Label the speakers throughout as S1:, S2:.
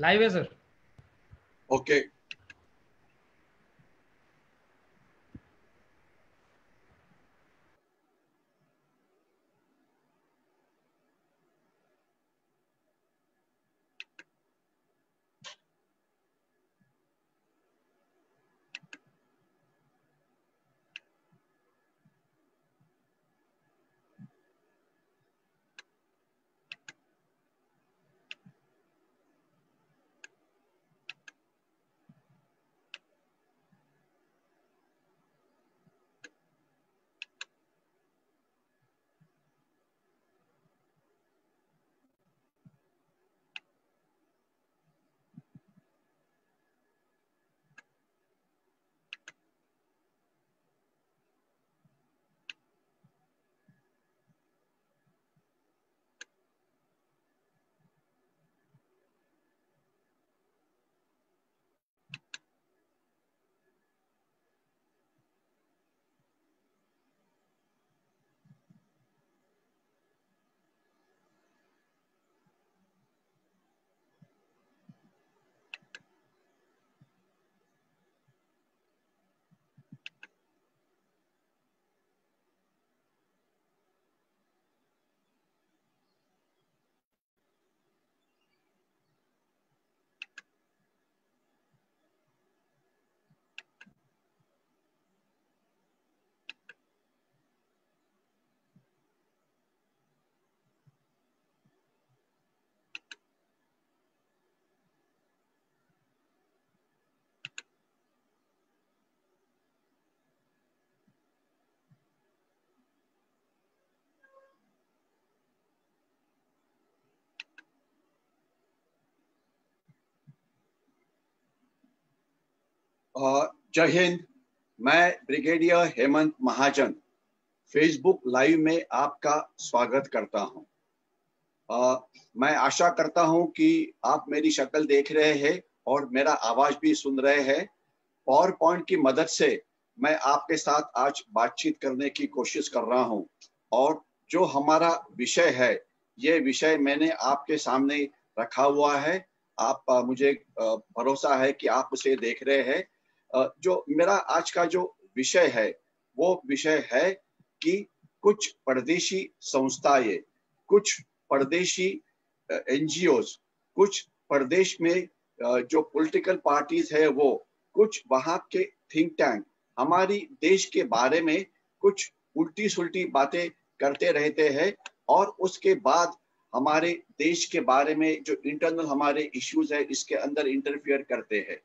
S1: Live है sir.
S2: Okay. जय हिंद। मैं ब्रिगेडियर हेमंत महाजन फेसबुक लाइव में आपका स्वागत करता हूं। मैं आशा करता हूं कि आप मेरी शक्ल देख रहे हैं और मेरा आवाज भी सुन रहे हैं। पावर पॉइंट की मदद से मैं आपके साथ आज बातचीत करने की कोशिश कर रहा हूं और जो हमारा विषय है, ये विषय मैंने आपके सामने रखा हुआ है। आप मुझे भरोसा है कि आप उसे देख रहे हैं। जो मेरा आज का जो विषय है वो विषय है कि कुछ परदेशी संस्थाएं, कुछ परदेशी एनजीओज, कुछ परदेश में जो पॉलिटिकल पार्टीज है, वो कुछ वहां के थिंक टैंक हमारी देश के बारे में कुछ उल्टी सुल्टी बातें करते रहते हैं और उसके बाद हमारे देश के बारे में जो इंटरनल हमारे इश्यूज है इसके अंदर इंटरफियर करते हैं।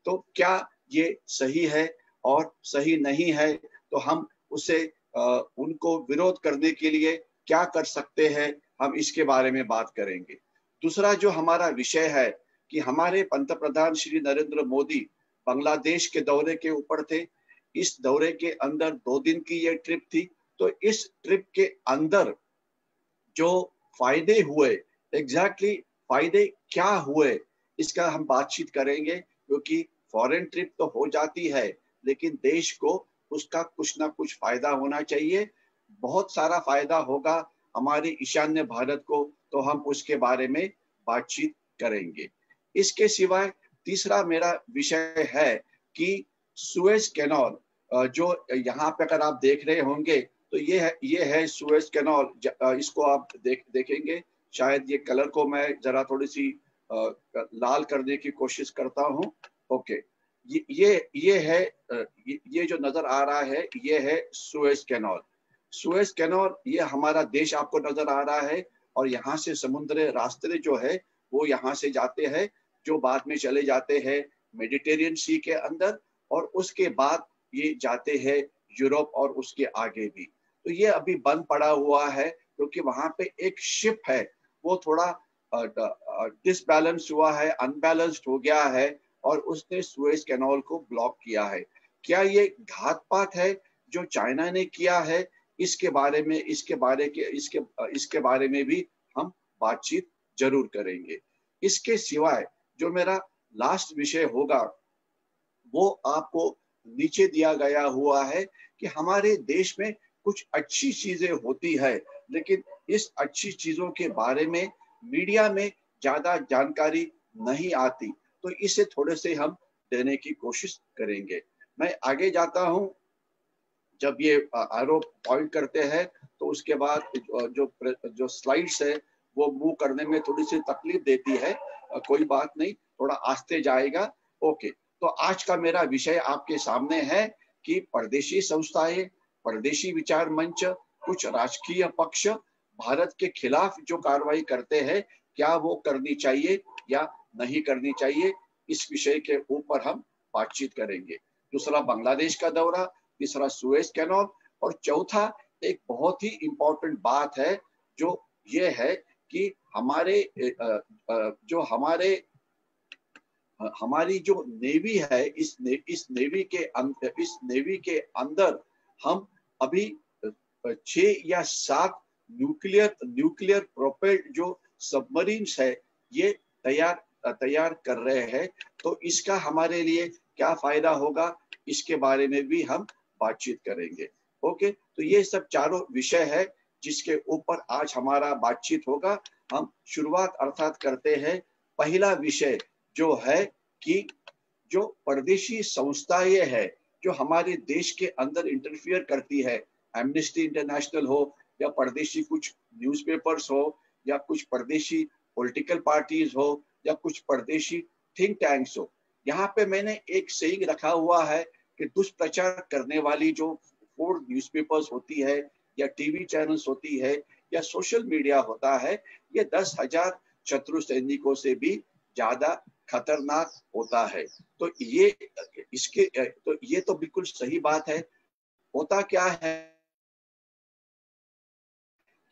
S2: तो क्या ये सही है और सही नहीं है? तो हम उसे उनको विरोध करने के लिए क्या कर सकते हैं, हम इसके बारे में बात करेंगे। दूसरा जो हमारा विषय है कि हमारे पंतप्रधान श्री नरेंद्र मोदी बांग्लादेश के दौरे के ऊपर थे। इस दौरे के अंदर 2 दिन की ये ट्रिप थी। तो इस ट्रिप के अंदर जो फायदे हुए, एग्जैक्टली फायदे क्या हुए, इसका हम बातचीत करेंगे। क्योंकि फॉरेन ट्रिप तो हो जाती है लेकिन देश को उसका कुछ ना कुछ फायदा होना चाहिए। बहुत सारा फायदा होगा हमारे ईशान्य भारत को, तो हम उसके बारे में बातचीत करेंगे। इसके सिवाय तीसरा मेरा विषय है कि सुएज कैनाल, जो यहाँ पे अगर आप देख रहे होंगे तो ये है सुएज कैनाल। इसको आप देखेंगे। शायद ये कलर को मैं जरा थोड़ी सी लाल करने की कोशिश करता हूँ। ओके, ये है, ये जो नजर आ रहा है ये है सुएज कैनाल। सुएज कैनाल ये हमारा देश आपको नजर आ रहा है और यहाँ से समुद्र रास्ते जो है वो यहाँ से जाते हैं, जो बाद में चले जाते हैं मेडिटेरियन सी के अंदर और उसके बाद ये जाते हैं यूरोप और उसके आगे भी। तो ये अभी बंद पड़ा हुआ है क्योंकि वहां पे एक शिप है वो थोड़ा डिसबैलेंस हुआ है, अनबैलेंस्ड हो गया है और उसने सुएज कैनाल को ब्लॉक किया है। क्या ये घातपात है जो चाइना ने किया है? इसके बारे में भी हम बातचीत जरूर करेंगे। इसके सिवाय जो मेरा लास्ट विषय होगा वो आपको नीचे दिया गया हुआ है कि हमारे देश में कुछ अच्छी चीजें होती है लेकिन इस अच्छी चीजों के बारे में मीडिया में ज्यादा जानकारी नहीं आती तो इसे थोड़े से हम देने की कोशिश करेंगे। मैं आगे जाता हूं। जब ये आरोप पॉइंट करते हैं तो उसके बाद जो स्लाइड्स है वो मूव करने में थोड़ी सी तकलीफ देती है। कोई बात नहीं, थोड़ा आस्ते जाएगा। ओके, तो आज का मेरा विषय आपके सामने है कि परदेशी संस्थाएं, परदेशी विचार मंच, कुछ राजकीय पक्ष भारत के खिलाफ जो कार्रवाई करते हैं, क्या वो करनी चाहिए या नहीं करनी चाहिए, इस विषय के ऊपर हम बातचीत करेंगे। दूसरा बांग्लादेश का दौरा, तीसरा सुएज कैनाल, और चौथा एक बहुत ही इंपॉर्टेंट बात है जो ये है कि हमारी जो नेवी है, इस नेवी के अंदर हम अभी 6 या 7 न्यूक्लियर प्रोपेल्ड जो सबमरीन्स है ये तैयार कर रहे हैं। तो इसका हमारे लिए क्या फायदा होगा, इसके बारे में भी हम बातचीत करेंगे। ओके, तो ये सब चारों विषय है जिसके ऊपर आज हमारा बातचीत होगा। हम शुरुआत अर्थात करते हैं। पहला विषय जो है कि जो परदेशी संस्थाएं है जो हमारे देश के अंदर इंटरफियर करती है, एमनेस्टी इंटरनेशनल हो या परदेशी कुछ न्यूज़पेपर्स हो या कुछ परदेशी पॉलिटिकल पार्टीज हो या कुछ परदेशी थिंक टैंक्स हो, यहाँ पे मैंने एक सेइंग रखा हुआ है कि दुष्प्रचार करने वाली जो 4 न्यूज़पेपर्स होती है या टीवी चैनल्स होती है या सोशल मीडिया होता है, ये 10,000 शत्रु सैनिकों से भी ज्यादा खतरनाक होता है। तो ये तो बिल्कुल सही बात है। होता क्या है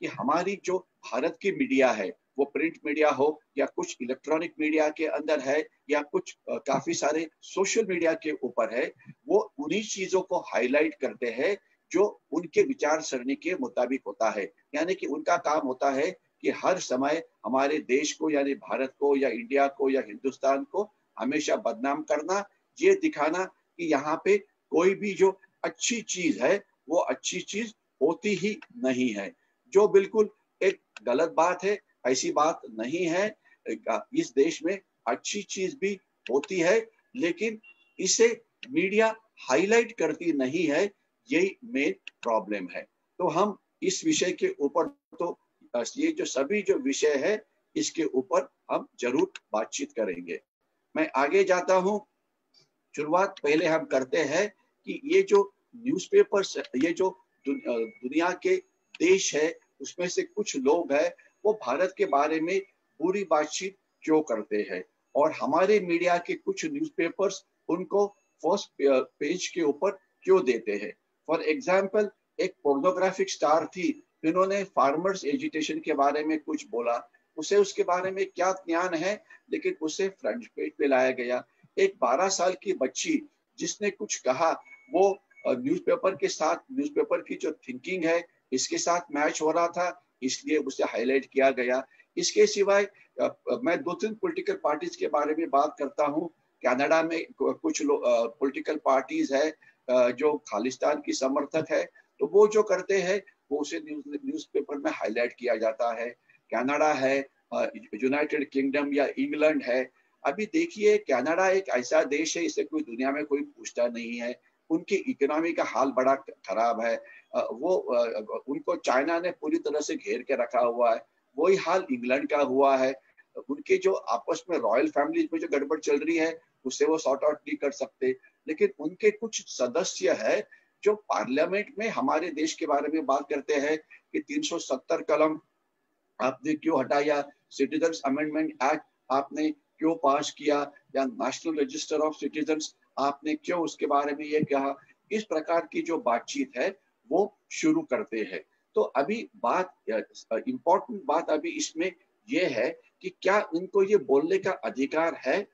S2: कि हमारी जो भारत की मीडिया है, वो प्रिंट मीडिया हो या कुछ इलेक्ट्रॉनिक मीडिया के अंदर है या कुछ काफी सारे सोशल मीडिया के ऊपर है, वो उन्हीं चीजों को हाईलाइट करते हैं जो उनके विचार सरणी के मुताबिक होता है। यानी कि उनका काम होता है कि हर समय हमारे देश को यानी भारत को या इंडिया को या हिंदुस्तान को हमेशा बदनाम करना, ये दिखाना कि यहाँ पे कोई भी जो अच्छी चीज है वो अच्छी चीज होती ही नहीं है, जो बिल्कुल एक गलत बात है। ऐसी बात नहीं है। इस देश में अच्छी चीज भी होती है, लेकिन इसे मीडिया हाईलाइट करती नहीं है, यही मेन प्रॉब्लम है। तो हम इस विषय के ऊपर तो ये जो सभी जो विषय है इसके ऊपर हम जरूर बातचीत करेंगे। मैं आगे जाता हूं। शुरुआत पहले हम करते हैं कि ये जो न्यूज़पेपर्स, ये जो दुनिया के देश है उसमें से कुछ लोग हैं वो भारत के बारे में बुरी बातचीत क्यों करते हैं, और हमारे मीडिया के कुछ न्यूज़पेपर्स उनको फर्स्ट पेज के ऊपर क्यों देते हैं। फॉर एग्जाम्पल, एक पोर्नोग्राफिक स्टार थी जिन्होंने फार्मर्स एजिटेशन के बारे में कुछ बोला, उसे उसके बारे में क्या ज्ञान है, लेकिन उसे फ्रंट पेज पे लाया गया। एक 12 साल की बच्ची जिसने कुछ कहा, वो न्यूज़पेपर की जो थिंकिंग है इसके साथ मैच हो रहा था, इसलिए उसे हाईलाइट किया गया। इसके सिवाय मैं 2-3 पॉलिटिकल पार्टीज के बारे में बात करता हूँ। कनाडा में कुछ पॉलिटिकल पार्टीज है जो खालिस्तान की समर्थक है, तो वो जो करते हैं वो उसे न्यूज़पेपर में हाईलाइट किया जाता है। कनाडा है, यूनाइटेड किंगडम या इंग्लैंड है। अभी देखिए, कनाडा एक ऐसा देश है, इसे कोई दुनिया में कोई पूछता नहीं है। उनकी इकोनॉमी का हाल बड़ा खराब है। उनको चाइना ने पूरी तरह से घेर के रखा हुआ है। वही हाल इंग्लैंड का हुआ है। उनके जो आपस में रॉयल फैमिली में जो गड़बड़ चल रही है उससे वो सॉर्ट आउट नहीं कर सकते, लेकिन उनके कुछ सदस्य है जो पार्लियामेंट में हमारे देश के बारे में बात करते हैं कि 370 कलम आपने क्यों हटाया, सिटीजन्स अमेंडमेंट एक्ट आपने क्यों पास किया, या नेशनल रजिस्टर ऑफ सिटीजन्स आपने क्यों उसके बारे में ये कहा। इस प्रकार की जो बातचीत है वो शुरू करते हैं। तो अभी इम्पोर्टेंट बात अभी इसमें ये है कि क्या उनको ये बोलने का अधिकार है?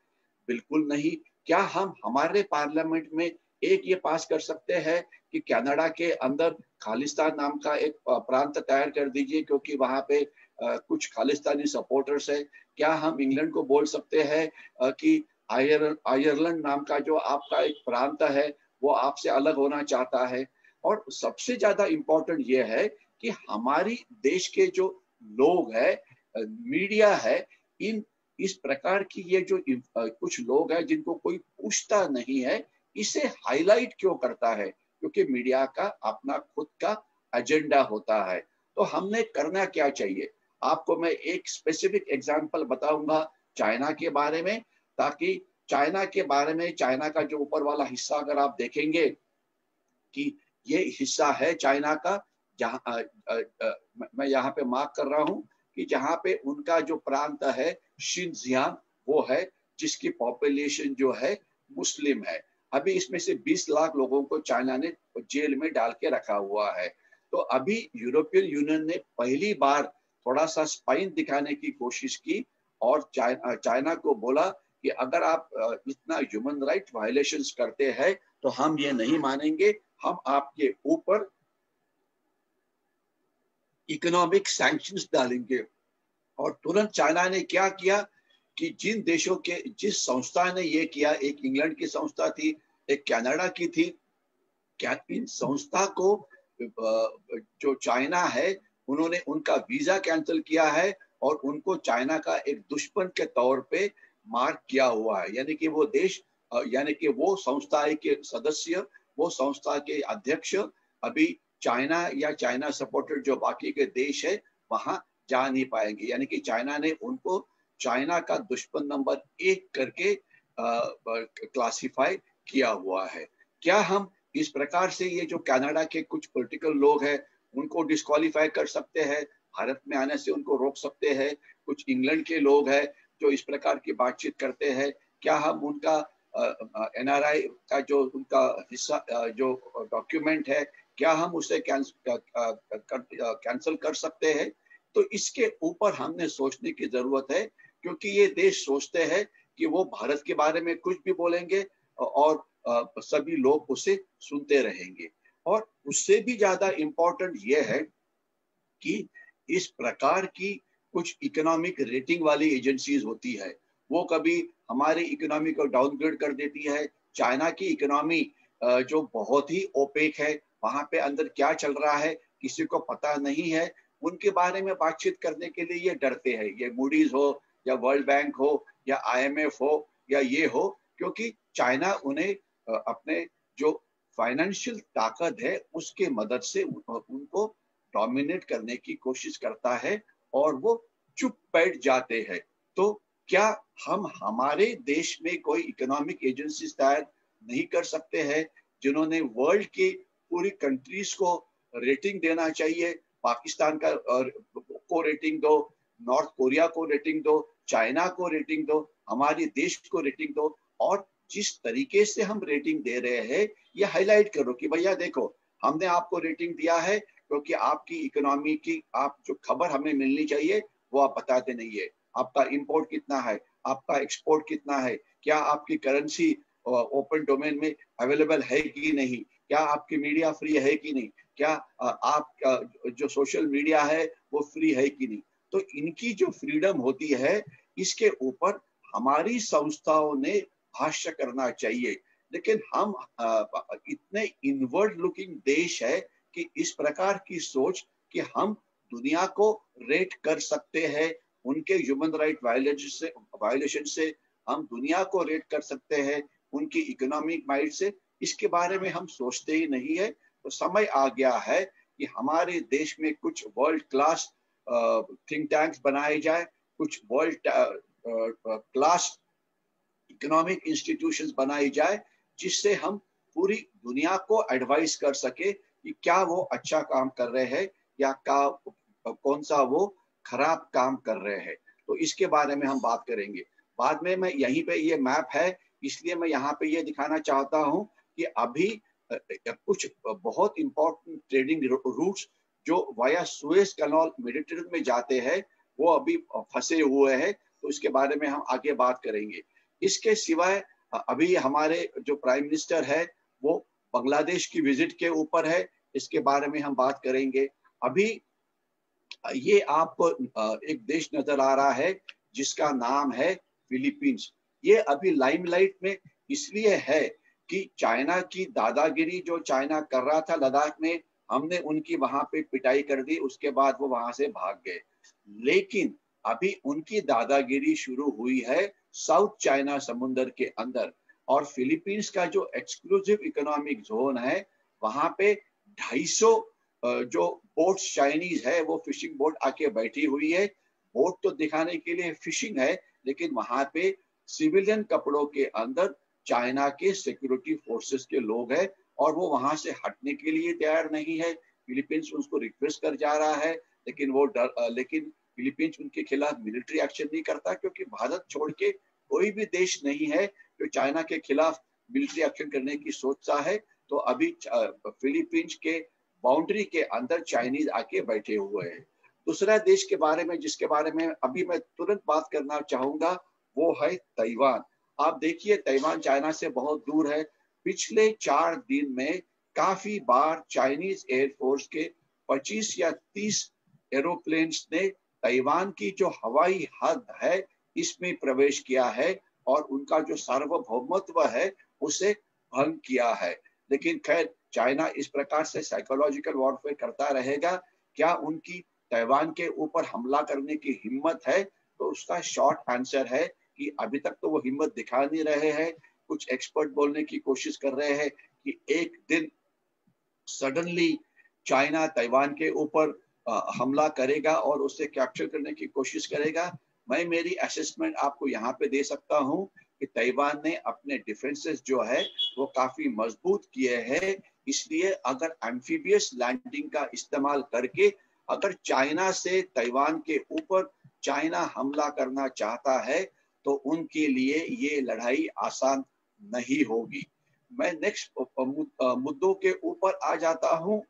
S2: बिल्कुल नहीं। क्या हम हमारे पार्लियामेंट में एक ये पास कर सकते हैं कि कनाडा के अंदर खालिस्तान नाम का एक प्रांत तैयार कर दीजिए क्योंकि वहां पे कुछ खालिस्तानी सपोर्टर्स है? क्या हम इंग्लैंड को बोल सकते हैं कि आयरलैंड नाम का जो आपका एक प्रांत है वो आपसे अलग होना चाहता है? और सबसे ज्यादा इम्पोर्टेंट ये है कि हमारी देश के जो लोग हैं, मीडिया है, इन इस प्रकार की ये जो कुछ लोग हैं जिनको कोई पूछता नहीं है, इसे हाईलाइट क्यों करता है? क्योंकि मीडिया का अपना खुद का एजेंडा होता है। तो हमने करना क्या चाहिए? आपको मैं एक स्पेसिफिक एग्जांपल बताऊंगा चाइना के बारे में, ताकि चाइना के बारे में, चाइना का जो ऊपर वाला हिस्सा अगर आप देखेंगे कि ये हिस्सा है चाइना का, जहाँ मैं यहाँ पे मार्क कर रहा हूँ कि जहाँ पे उनका जो प्रांत है शिनजियांग, वो है जिसकी पॉपुलेशन जो है मुस्लिम है। अभी इसमें से 20 लाख लोगों को चाइना ने जेल में डाल के रखा हुआ है। तो अभी यूरोपियन यूनियन ने पहली बार थोड़ा सा स्पाइन दिखाने की कोशिश की और चाइना को बोला कि अगर आप इतना ह्यूमन राइट वायलेशंस करते हैं तो हम ये नहीं मानेंगे, हम आपके ऊपर इकोनॉमिक सैंक्शंस डालेंगे। और तुरंत चाइना ने क्या किया कि जिन देशों के, जिस संस्था ने ये किया, एक इंग्लैंड की संस्था थी, एक कनाडा की थी, क्या इन संस्था को जो चाइना है उन्होंने उनका वीजा कैंसिल किया है और उनको चाइना का एक दुश्मन के तौर पे मार्क किया हुआ है। यानी कि वो देश, यानी कि वो संस्था के सदस्य, वो संस्था के अध्यक्ष अभी चाइना या चाइना सपोर्टेड जो बाकी के देश है वहां जा नहीं पाएंगे। यानी कि चाइना ने उनको चाइना का दुश्मन नंबर 1 करके क्लासिफाई किया हुआ है। क्या हम इस प्रकार से ये जो कनाडा के कुछ पॉलिटिकल लोग हैं उनको डिस्क्वालीफाई कर सकते हैं, भारत में आने से उनको रोक सकते हैं? कुछ इंग्लैंड के लोग हैं जो इस प्रकार की बातचीत करते हैं, क्या हम उनका एनआरआई का जो उनका हिस्सा जो डॉक्यूमेंट है, क्या हम उसे कैंसिल कर सकते हैं? तो इसके ऊपर हमने सोचने की जरूरत है, क्योंकि ये देश सोचते हैं कि वो भारत के बारे में कुछ भी बोलेंगे और सभी लोग उसे सुनते रहेंगे। और उससे भी ज्यादा इम्पोर्टेंट ये है कि इस प्रकार की कुछ इकोनॉमिक रेटिंग वाली एजेंसीज होती है, वो कभी हमारी इकोनॉमी को डाउनग्रेड कर देती है। चाइना की इकोनॉमी जो बहुत ही ओपेक है, वहां पे अंदर क्या चल रहा है किसी को पता नहीं है, उनके बारे में बातचीत करने के लिए ये डरते हैं। ये मूडीज हो या वर्ल्ड बैंक हो या आईएमएफ हो या ये हो, क्योंकि चाइना उन्हें अपने जो फाइनेंशियल ताकत है उसके मदद से उनको डोमिनेट करने की कोशिश करता है और वो चुप बैठ जाते हैं। तो क्या हम हमारे देश में कोई इकोनॉमिक एजेंसी तैयार नहीं कर सकते हैं जिन्होंने वर्ल्ड की पूरी कंट्रीज को रेटिंग देना चाहिए? पाकिस्तान का को रेटिंग दो, नॉर्थ कोरिया को रेटिंग दो, चाइना को रेटिंग दो, हमारे देश को रेटिंग दो, और जिस तरीके से हम रेटिंग दे रहे हैं ये हाईलाइट करो कि भैया देखो, हमने आपको रेटिंग दिया है क्योंकि आपकी इकोनॉमी की आप जो खबर हमें मिलनी चाहिए वो आप बताते नहीं है। आपका इंपोर्ट कितना है, आपका एक्सपोर्ट कितना है, क्या आपकी करेंसी ओपन डोमेन में अवेलेबल है कि नहीं, क्या आपकी मीडिया फ्री है कि नहीं, क्या आप जो सोशल मीडिया है वो फ्री है कि नहीं। तो इनकी जो फ्रीडम होती है इसके ऊपर हमारी संस्थाओं ने भाष्य करना चाहिए। लेकिन हम इतने इनवर्ड लुकिंग देश है कि इस प्रकार की सोच कि हम दुनिया को रेट कर सकते हैं उनके ह्यूमन राइट वायलेशन से हम दुनिया को रेट कर सकते हैं उनकी इकोनॉमिक माइट से, इसके बारे में हम सोचते ही नहीं है। तो समय आ गया है कि हमारे देश में कुछ वर्ल्ड क्लास थिंक टैंक्स बनाए जाए, कुछ वर्ल्ड क्लास इकोनॉमिक इंस्टीट्यूशंस बनाई जाए, जिससे हम पूरी दुनिया को एडवाइस कर सके कि क्या वो अच्छा काम कर रहे हैं या कौन सा वो खराब काम कर रहे हैं। तो इसके बारे में हम बात करेंगे बाद में। मैं यहीं पे ये मैप है इसलिए मैं यहाँ पे ये दिखाना चाहता हूँ कि अभी कुछ बहुत इंपॉर्टेंट ट्रेडिंग रूट्स जो वाया सुएज कैनाल मेडिटेरेनियन में जाते हैं वो अभी फंसे हुए हैं, तो इसके बारे में हम आगे बात करेंगे। इसके सिवाय अभी हमारे जो प्राइम मिनिस्टर है वो बांग्लादेश की विजिट के ऊपर है, इसके बारे में हम बात करेंगे। अभी ये आपको एक देश नजर आ रहा है जिसका नाम है फिलीपींस। ये अभी लाइमलाइट में इसलिए है कि चाइना की दादागिरी जो चाइना कर रहा था लद्दाख में, हमने उनकी वहां पे पिटाई कर दी, उसके बाद वो वहां से भाग गए। लेकिन अभी उनकी दादागिरी शुरू हुई है साउथ चाइना समुंदर के अंदर, और फिलीपींस का जो एक्सक्लूसिव इकोनॉमिक जोन है वहां पे 250 जो बोट चाइनीज है वो फिशिंग बोट आके बैठी हुई है। बोट तो दिखाने के लिए फिशिंग है, लेकिन वहां पे सिविलियन कपड़ों के अंदर चाइना के सिक्योरिटी फोर्सेस के लोग हैं और वो वहां से हटने के लिए तैयार नहीं है। फिलीपींस उसको रिक्वेस्ट कर जा रहा है, लेकिन लेकिन फिलीपींस उनके खिलाफ मिलिट्री एक्शन नहीं करता, क्योंकि भारत छोड़ के कोई भी देश नहीं है जो चाइना के खिलाफ मिलिट्री एक्शन करने की सोचता है। तो अभी फिलीपींस के बाउंड्री के अंदर चाइनीज आके बैठे हुए हैं। दूसरा देश के बारे में जिसके बारे में अभी मैं तुरंत बात करना चाहूंगा वो है ताइवान। आप देखिए ताइवान चाइना से बहुत दूर है। पिछले 4 दिन में काफी बार चाइनीज एयरफोर्स के 25 या 30 एरोप्लेन्स ने ताइवान की जो हवाई हद है इसमें प्रवेश किया है और उनका जो सार्वभौमत्व है उसे भंग किया है। लेकिन खैर चाइना इस प्रकार से साइकोलॉजिकल वॉरफेयर करता रहेगा। क्या उनकी ताइवान के ऊपर हमला करने की हिम्मत है? तो उसका शॉर्ट आंसर है कि अभी तक तो वो हिम्मत दिखा नहीं रहे हैं। कुछ एक्सपर्ट बोलने की कोशिश कर रहे हैं कि एक दिन सडनली चाइना ताइवान के ऊपर हमला करेगा और उसे कैप्चर करने की कोशिश करेगा। मैं मेरी असेसमेंट आपको यहाँ पे दे सकता हूँ कि ताइवान ने अपने डिफेंसेस जो है वो काफी मजबूत किए हैं। इसलिए अगर एम्फीबियस लैंडिंग का इस्तेमाल करके अगर चाइना से ताइवान के ऊपर चाइना हमला करना चाहता है तो उनके लिए ये लड़ाई आसान नहीं होगी। मैं नेक्स्ट मुद्दों के ऊपर आ जाता हूँ।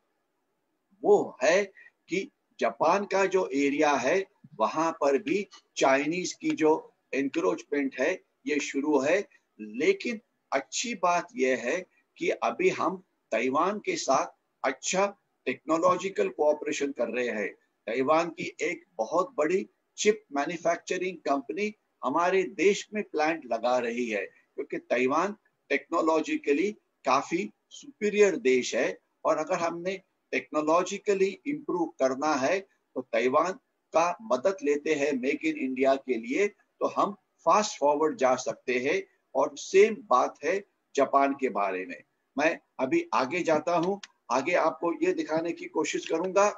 S2: वो है कि जापान का जो एरिया है वहां पर भी चाइनीज की जो एनक्रोचमेंट है ये शुरू है। लेकिन अच्छी बात यह है कि अभी हम ताइवान के साथ अच्छा टेक्नोलॉजिकल कोऑपरेशन कर रहे हैं। ताइवान की एक बहुत बड़ी चिप मैन्युफैक्चरिंग कंपनी हमारे देश में प्लांट लगा रही है, क्योंकि ताइवान टेक्नोलॉजिकली काफी सुपीरियर देश है। और अगर हमने टेक्नोलॉजिकली इंप्रूव करना है तो ताइवान का मदद लेते हैं मेक इन इंडिया के लिए, तो हम फास्ट फॉरवर्ड जा सकते हैं। और सेम बात है जापान के बारे में। मैं अभी आगे जाता हूं, आगे आपको ये दिखाने की कोशिश करूंगा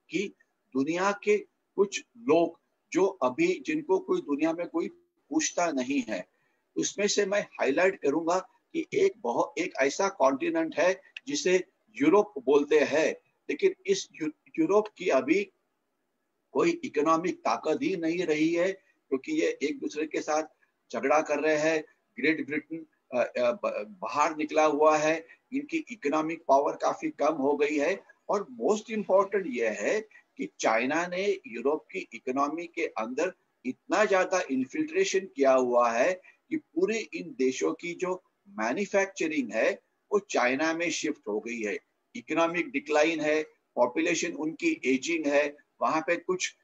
S2: कि दुनिया के कुछ लोग जो अभी जिनको कोई दुनिया में कोई पूछता नहीं है, उसमें से मैं हाईलाइट करूंगा कि एक ऐसा कॉन्टिनेंट है जिसे यूरोप बोलते हैं, लेकिन इस यूरोप की अभी कोई इकोनॉमिक ताकत ही नहीं रही है, क्योंकि ये एक दूसरे के साथ झगड़ा कर रहे हैं। ग्रेट ब्रिटेन बाहर निकला हुआ है, इनकी इकोनॉमिक पावर काफी कम हो गई है। और मोस्ट इम्पोर्टेंट यह है कि चाइना ने यूरोप की इकोनॉमी के अंदर इतना ज्यादा इन्फिल्ट्रेशन किया हुआ है कि पूरे इन देशों की जो मैन्युफैक्चरिंग है वो चाइना में शिफ्ट हो गई है। इकोनॉमिक डिक्लाइन है, पॉपुलेशन उनकी एजिंग है, वहां पे कुछ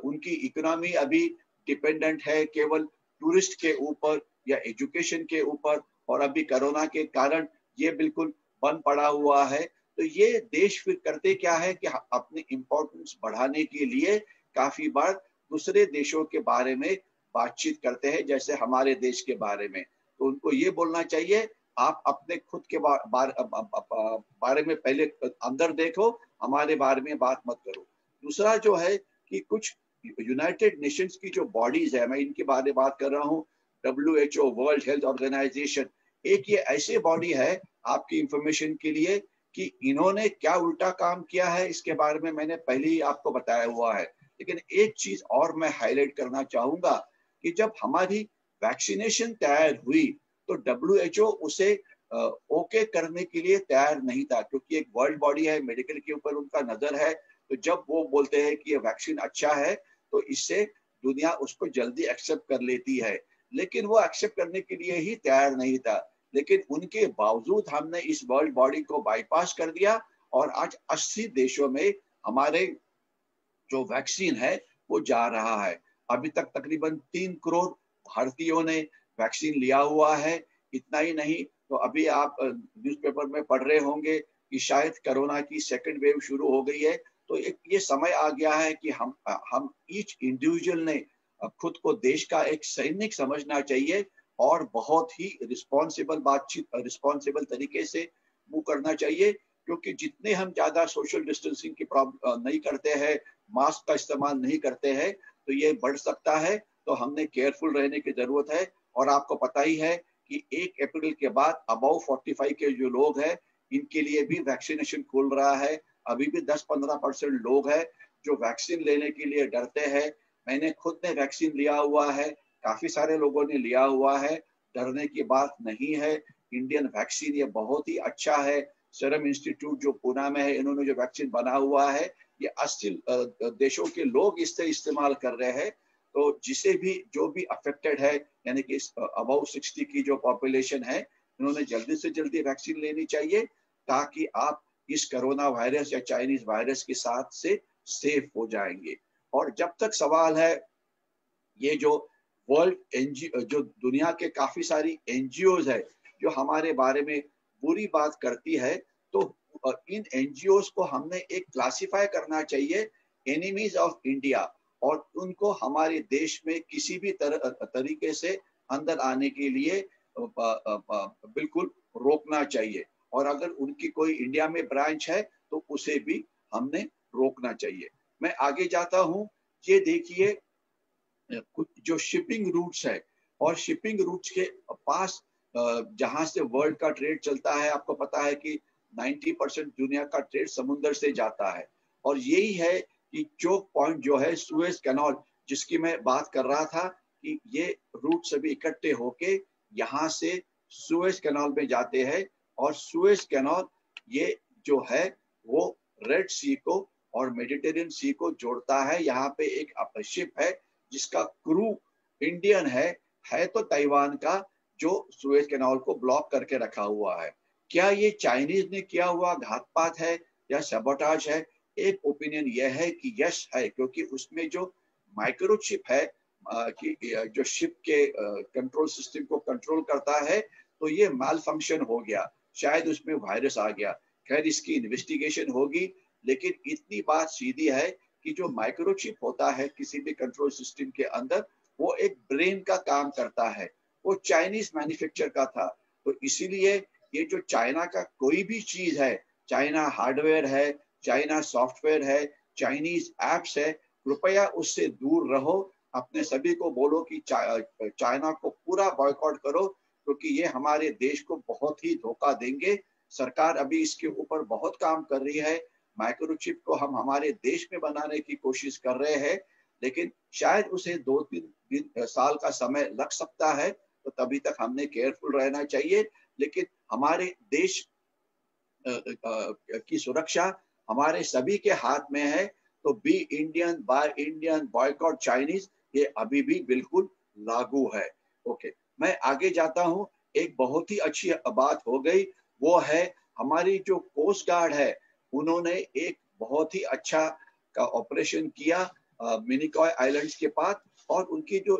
S2: उनकी इकोनॉमी अभी डिपेंडेंट है केवल टूरिस्ट के ऊपर या एजुकेशन के ऊपर, और अभी कोरोना के कारण ये बिल्कुल बंद पड़ा हुआ है। तो ये देश फिर करते क्या है कि अपनी इम्पोर्टेंस बढ़ाने के लिए काफी बार दूसरे देशों के बारे में बातचीत करते हैं, जैसे हमारे देश के बारे में। तो उनको ये बोलना चाहिए आप अपने खुद के बारे में पहले अंदर देखो, हमारे बारे में बात मत करो। दूसरा जो है कि कुछ यूनाइटेड नेशंस की जो बॉडीज है, मैं इनके बारे में बात कर रहा हूँ, WHO वर्ल्ड हेल्थ ऑर्गेनाइजेशन, एक ये ऐसी बॉडी है आपकी इंफॉर्मेशन के लिए कि इन्होंने क्या उल्टा काम किया है इसके बारे में मैंने पहले ही आपको बताया हुआ है। लेकिन एक चीज और मैं हाईलाइट करना चाहूंगा कि जब हमारी वैक्सीनेशन तैयार हुई तो WHO उसे ओके करने के लिए तैयार नहीं था, क्योंकि एक वर्ल्ड बॉडी है, मेडिकल के ऊपर उनका नजर है। तो जब वो बोलते हैं कि ये वैक्सीन अच्छा है तो इससे दुनिया उसको जल्दी एक्सेप्ट कर लेती है, लेकिन वो एक्सेप्ट करने के लिए ही तैयार नहीं था। लेकिन उनके बावजूद हमने इस वर्ल्ड बॉडी को बाईपास कर दिया और आज 80 देशों में हमारे जो वैक्सीन है वो जा रहा है। अभी तक तकरीबन 3 करोड़ भारतीयों ने वैक्सीन लिया हुआ है। इतना ही नहीं तो अभी आप न्यूज़पेपर में पढ़ रहे होंगे कि शायद कोरोना की सेकंड वेव शुरू हो गई है। तो ये समय आ गया है कि हम ईच इंडिविजुअल ने खुद को देश का एक सैनिक समझना चाहिए और बहुत ही रिस्पॉन्सिबल तरीके से मूव करना चाहिए, क्योंकि जितने हम ज्यादा सोशल डिस्टेंसिंग की प्रॉब्लम नहीं करते हैं, मास्क का इस्तेमाल नहीं करते हैं, तो ये बढ़ सकता है। तो हमने केयरफुल रहने की जरूरत है। और आपको पता ही है कि 1 अप्रैल के बाद अबव 45 के जो लोग हैं, इनके लिए भी वैक्सीनेशन खुल रहा है। अभी भी 10-15% लोग हैं जो वैक्सीन लेने के लिए डरते हैं। मैंने खुद ने वैक्सीन लिया हुआ है, काफी सारे लोगों ने लिया हुआ है, डरने की बात नहीं है। इंडियन वैक्सीन ये बहुत ही अच्छा है। सीरम इंस्टीट्यूट जो पुणे में है, इन्होंने जो वैक्सीन बना हुआ है, ये 80 देशों के लोग इससे इस्तेमाल कर रहे हैं। तो जिसे भी जो भी अफेक्टेड है, यानी कि अबाउ 60 की जो पॉपुलेशन है, इन्होंने जल्दी से जल्दी वैक्सीन लेनी चाहिए, ताकि आप इस कोरोना वायरस या चाइनीज वायरस के साथ से सेफ हो जाएंगे। और जब तक सवाल है ये जो वर्ल्ड एनजीओ, जो दुनिया के काफी सारी एनजीओज है जो हमारे बारे में बुरी बात करती है, तो इन एनजीओज को हमने एक क्लासिफाई करना चाहिए, एनिमीज ऑफ इंडिया, और उनको हमारे देश में किसी भी तरीके से अंदर आने के लिए बिल्कुल रोकना चाहिए। और अगर उनकी कोई इंडिया में ब्रांच है तो उसे भी हमने रोकना चाहिए। मैं आगे जाता हूं। ये देखिए, कुछ जो शिपिंग रूट्स है, और शिपिंग रूट्स के पास जहां से वर्ल्ड का ट्रेड चलता है, आपको पता है कि 90% दुनिया का ट्रेड समुद्र से जाता है। और यही है कि चोक पॉइंट जो है, सुएज कैनाल, जिसकी मैं बात कर रहा था, कि ये रूट सभी इकट्ठे होके यहाँ से सुएज कैनाल में जाते हैं। और सुएज कैनाल ये जो है वो रेड सी को और मेडिटेरियन सी को जोड़ता है। यहाँ पे एक शिप है जिसका क्रू इंडियन है तो ताइवान का, जो सुएज कैनाल को ब्लॉक करके रखा हुआ है। क्या ये चाइनीज ने किया हुआ घातपात है या सबोटाज है? एक ओपिनियन यह है कि यस है, क्योंकि उसमें जो माइक्रोचिप है कि जो शिप के कंट्रोल सिस्टम को कंट्रोल करता है, तो ये माल फंक्शन हो गया, शायद उसमें वायरस आ गया। खैर, इसकी इन्वेस्टिगेशन होगी, लेकिन इतनी बात सीधी है कि जो माइक्रोचिप होता है किसी भी कंट्रोल सिस्टम के अंदर, वो एक ब्रेन का काम करता है। वो चाइनीज मैन्युफैक्चर का था। तो इसीलिए ये जो चाइना का कोई भी चीज है, चाइना हार्डवेयर है, चाइना सॉफ्टवेयर है, चाइनीज एप्स है, कृपया उससे दूर रहो। अपने सभी को बोलो कि चाइना को पूरा बॉयकॉट करो, क्योंकि ये हमारे देश को बहुत ही धोखा देंगे। सरकार अभी इसके ऊपर बहुत काम कर रही है। माइक्रोचिप को हम हमारे देश में बनाने की कोशिश कर रहे हैं, लेकिन शायद उसे 2-3 साल का समय लग सकता है। तो तभी तक हमने केयरफुल रहना चाहिए। लेकिन हमारे देश की सुरक्षा हमारे सभी के हाथ में है। तो be Indian, buy Indian, boycott Chinese, ये अभी भी बिल्कुल लागू है। ओके, मैं आगे जाता हूँ। एक बहुत ही अच्छी बात हो गई, वो है हमारी जो कोस्ट गार्ड है, उन्होंने एक बहुत ही अच्छा का ऑपरेशन किया मिनिकॉय आइलैंड्स के पास। और उनकी जो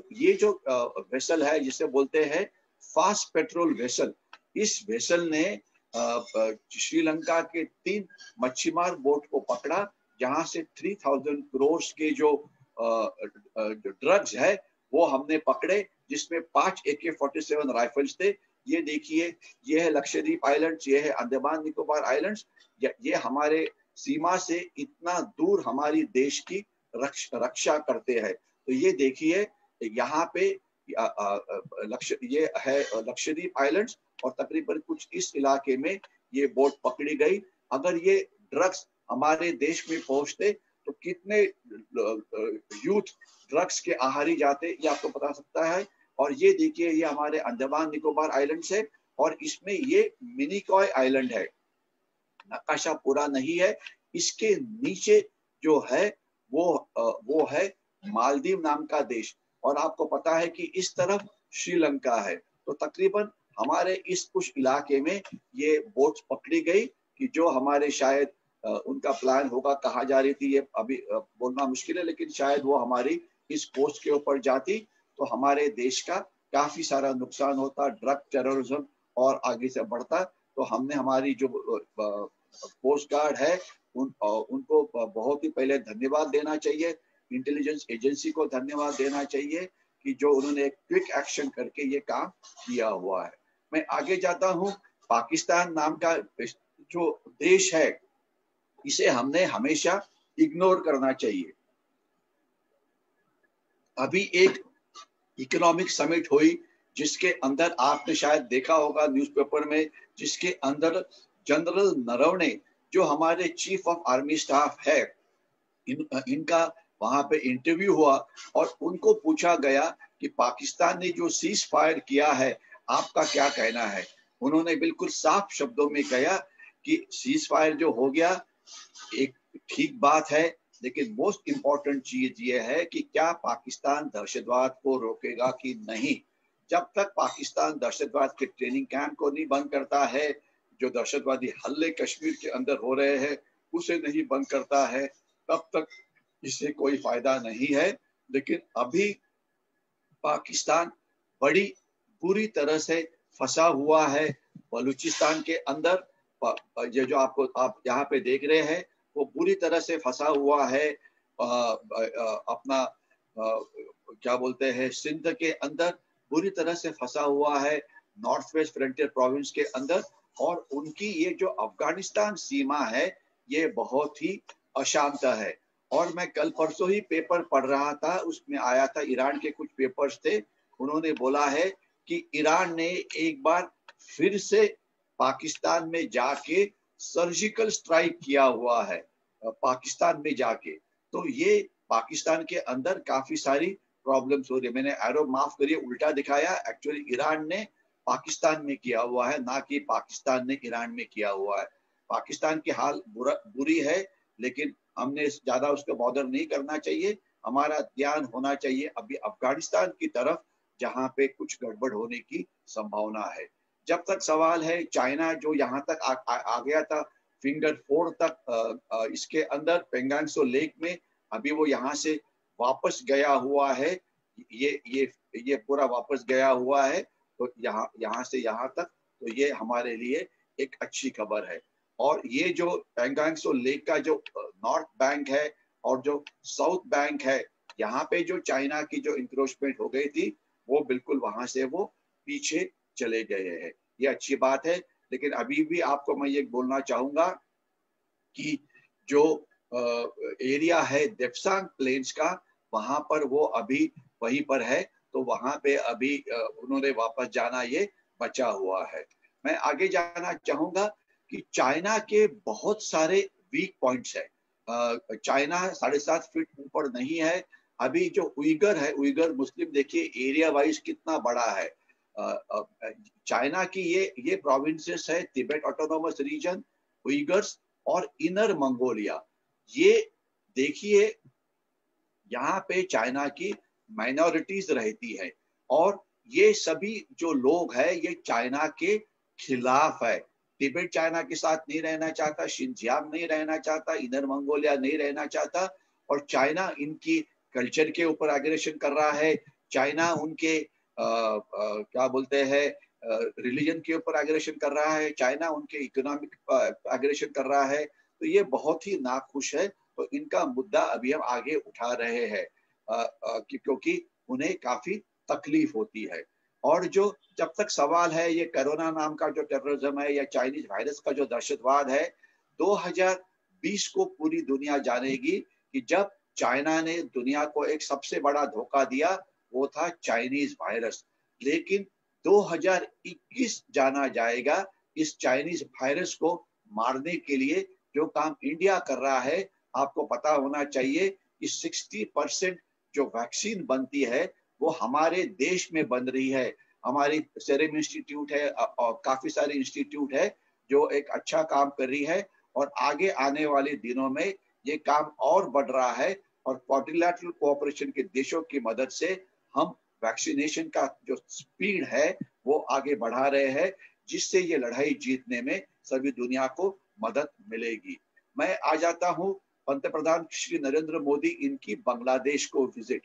S2: वेसल है, जिसे बोलते हैं फास्ट पेट्रोल वेसल, इस वेसल ने श्रीलंका के 3 मच्छीमार बोट को पकड़ा, जहां से 3000 करोड़ के जो ड्रग्स है वो हमने पकड़े, जिसमें 5 AK-47 राइफल्स थे। ये देखिए, ये है लक्षद्वीप आइलैंड्स, ये है अंडमान निकोबार आइलैंड्स। ये हमारे सीमा से इतना दूर हमारी देश की रक्षा करते हैं। तो ये देखिए, यहाँ पे ये है लक्षद्वीप आइलैंड्स, और तकरीबन कुछ इस इलाके में ये बोट पकड़ी गई। अगर ये ड्रग्स हमारे देश में पहुंचते तो कितने यूथ ड्रग्स के आहारी जाते, ये आपको बता सकता है। और ये देखिए, ये हमारे अंडमान निकोबार आइलैंड्स है, और इसमें ये मिनिकॉय आइलैंड है। नकाशा पूरा नहीं है। इसके नीचे जो है वो है मालदीव नाम का देश, और आपको पता है कि इस तरफ श्रीलंका है। तो तकरीबन हमारे इस कुछ इलाके में ये बोट्स पकड़ी गई, कि जो हमारे शायद उनका प्लान होगा, कहाँ जा रही थी ये अभी बोलना मुश्किल है, लेकिन शायद वो हमारी इस कोस्ट के ऊपर जाती तो हमारे देश का काफी सारा नुकसान होता, ड्रग टेररिज्म और आगे से बढ़ता। तो हमने हमारी जो कोस्ट गार्ड है उनको बहुत ही पहले धन्यवाद देना चाहिए। इंटेलिजेंस एजेंसी को धन्यवाद देना चाहिए कि जो उन्होंने एक क्विक एक्शन करके ये काम किया हुआ है। मैं आगे जाता हूँ। पाकिस्तान नाम का जो देश है, इसे हमने हमेशा इग्नोर करना चाहिए। अभी एक इकोनॉमिक समिट हुई जिसके अंदर आपने शायद देखा होगा न्यूज़पेपर में, जिसके अंदर जनरल नरवणे जो हमारे चीफ ऑफ आर्मी स्टाफ है, इनका वहां पे इंटरव्यू हुआ और उनको पूछा गया कि पाकिस्तान ने जो सीज फायर किया है, आपका क्या कहना है। उन्होंने बिल्कुल साफ शब्दों में कहा कि सीज फायर जो हो गया एक ठीक बात है, लेकिन मोस्ट इम्पोर्टेंट चीज ये है कि क्या पाकिस्तान दहशतवाद को रोकेगा कि नहीं। जब तक पाकिस्तान दहशतवाद के ट्रेनिंग कैंप को नहीं बंद करता है, जो दहशतवादी हल्ले कश्मीर के अंदर हो रहे हैं उसे नहीं बंद करता है, तब तक इससे कोई फायदा नहीं है। लेकिन अभी पाकिस्तान बड़ी बुरी तरह से फंसा हुआ है बलूचिस्तान के अंदर। ये जो आप यहाँ पे देख रहे हैं वो बुरी तरह से फंसा हुआ है अपना क्या बोलते हैं सिंध के अंदर, बुरी तरह से फंसा हुआ है नॉर्थ वेस्ट फ्रंटियर प्रोविंस के अंदर। और उनकी ये जो अफगानिस्तान सीमा है ये बहुत ही अशांत है। और मैं कल परसों ही पेपर पढ़ रहा था, उसमें आया था ईरान के कुछ पेपर्स थे, उन्होंने बोला है कि ईरान ने एक बार फिर से पाकिस्तान में जाके सर्जिकल स्ट्राइक किया हुआ है पाकिस्तान में जाके। तो ये पाकिस्तान के अंदर काफी सारी प्रॉब्लम्स हो रही है। मैंने एरो माफ करिए उल्टा दिखाया, एक्चुअली ईरान ने पाकिस्तान में किया हुआ है, ना कि पाकिस्तान ने ईरान में किया हुआ है। पाकिस्तान की हाल बुरी है, लेकिन हमने ज्यादा उसको बॉदर नहीं करना चाहिए। हमारा ध्यान होना चाहिए अभी अफगानिस्तान की तरफ, जहां पे कुछ गड़बड़ होने की संभावना है। जब तक सवाल है चाइना जो यहाँ तक आ गया था फिंगर 4 तक इसके अंदर पेंगांगसो लेक में, अभी वो यहाँ से वापस गया हुआ है, ये पूरा वापस गया हुआ है। तो यहाँ से यहाँ तक, तो ये हमारे लिए एक अच्छी खबर है। और ये जो पेंगांगसो लेक का जो नॉर्थ बैंक है और जो साउथ बैंक है, यहाँ पे जो चाइना की जो इंक्रोचमेंट हो गई थी वो बिल्कुल वहां से वो पीछे चले गए हैं, ये अच्छी बात है। लेकिन अभी भी आपको मैं ये बोलना चाहूंगा कि जो एरिया है देप्सांग प्लेन्स का, वहां पर वो अभी वहीं पर है, तो वहां पे अभी उन्होंने वापस जाना ये बचा हुआ है। मैं आगे जाना चाहूंगा कि चाइना के बहुत सारे वीक पॉइंट्स है। चाइना 7.5 फीट ऊपर नहीं है। अभी जो उइगर है, उइगर मुस्लिम देखिए एरिया वाइज कितना बड़ा है। चाइना की ये प्रोविंसेस है तिब्बत ऑटोनोमस रीजन, उइगर्स और इनर मंगोलिया। ये देखिए यहाँ पे चाइना की माइनॉरिटीज रहती है और ये सभी जो लोग हैं ये चाइना के खिलाफ है। तिब्बत चाइना के साथ नहीं रहना चाहता, शिनजियांग नहीं रहना चाहता, इनर मंगोलिया नहीं रहना चाहता, और चाइना इनकी कल्चर के ऊपर एग्रेशन कर रहा है। चाइना उनके क्या बोलते हैं रिलीजन के ऊपर एग्रेशन कर रहा है। चाइना उनके इकोनॉमिक एग्रेशन कर रहा है। तो ये बहुत ही नाखुश है। तो इनका मुद्दा अभी हम आगे उठा रहे हैं क्योंकि उन्हें काफी तकलीफ होती है। और जो जब तक सवाल है ये कोरोना नाम का जो टेररिज्म है या चाइनीज वायरस का जो दहशतवाद है, 2020 को पूरी दुनिया जानेगी कि जब चाइना ने दुनिया को एक सबसे बड़ा धोखा दिया, वो था चाइनीज वायरस। लेकिन 2021 जाना जाएगा इस चाइनीज वायरस को मारने के लिए जो काम इंडिया कर रहा है। आपको पता होना चाहिए कि 60% जो वैक्सीन बनती है वो हमारे देश में बन रही है। हमारी सेरम इंस्टीट्यूट है और काफी सारे इंस्टीट्यूट है जो एक अच्छा काम कर रही है, और आगे आने वाले दिनों में ये काम और बढ़ रहा है। और क्वाड्रिलैटरल कोऑपरेशन के देशों की मदद से हम वैक्सीनेशन का जो स्पीड है वो आगे बढ़ा रहे हैं, जिससे ये लड़ाई जीतने में सभी दुनिया को मदद मिलेगी। मैं आ जाता हूँ पंतप्रधान श्री नरेंद्र मोदी इनकी बांग्लादेश को विजिट,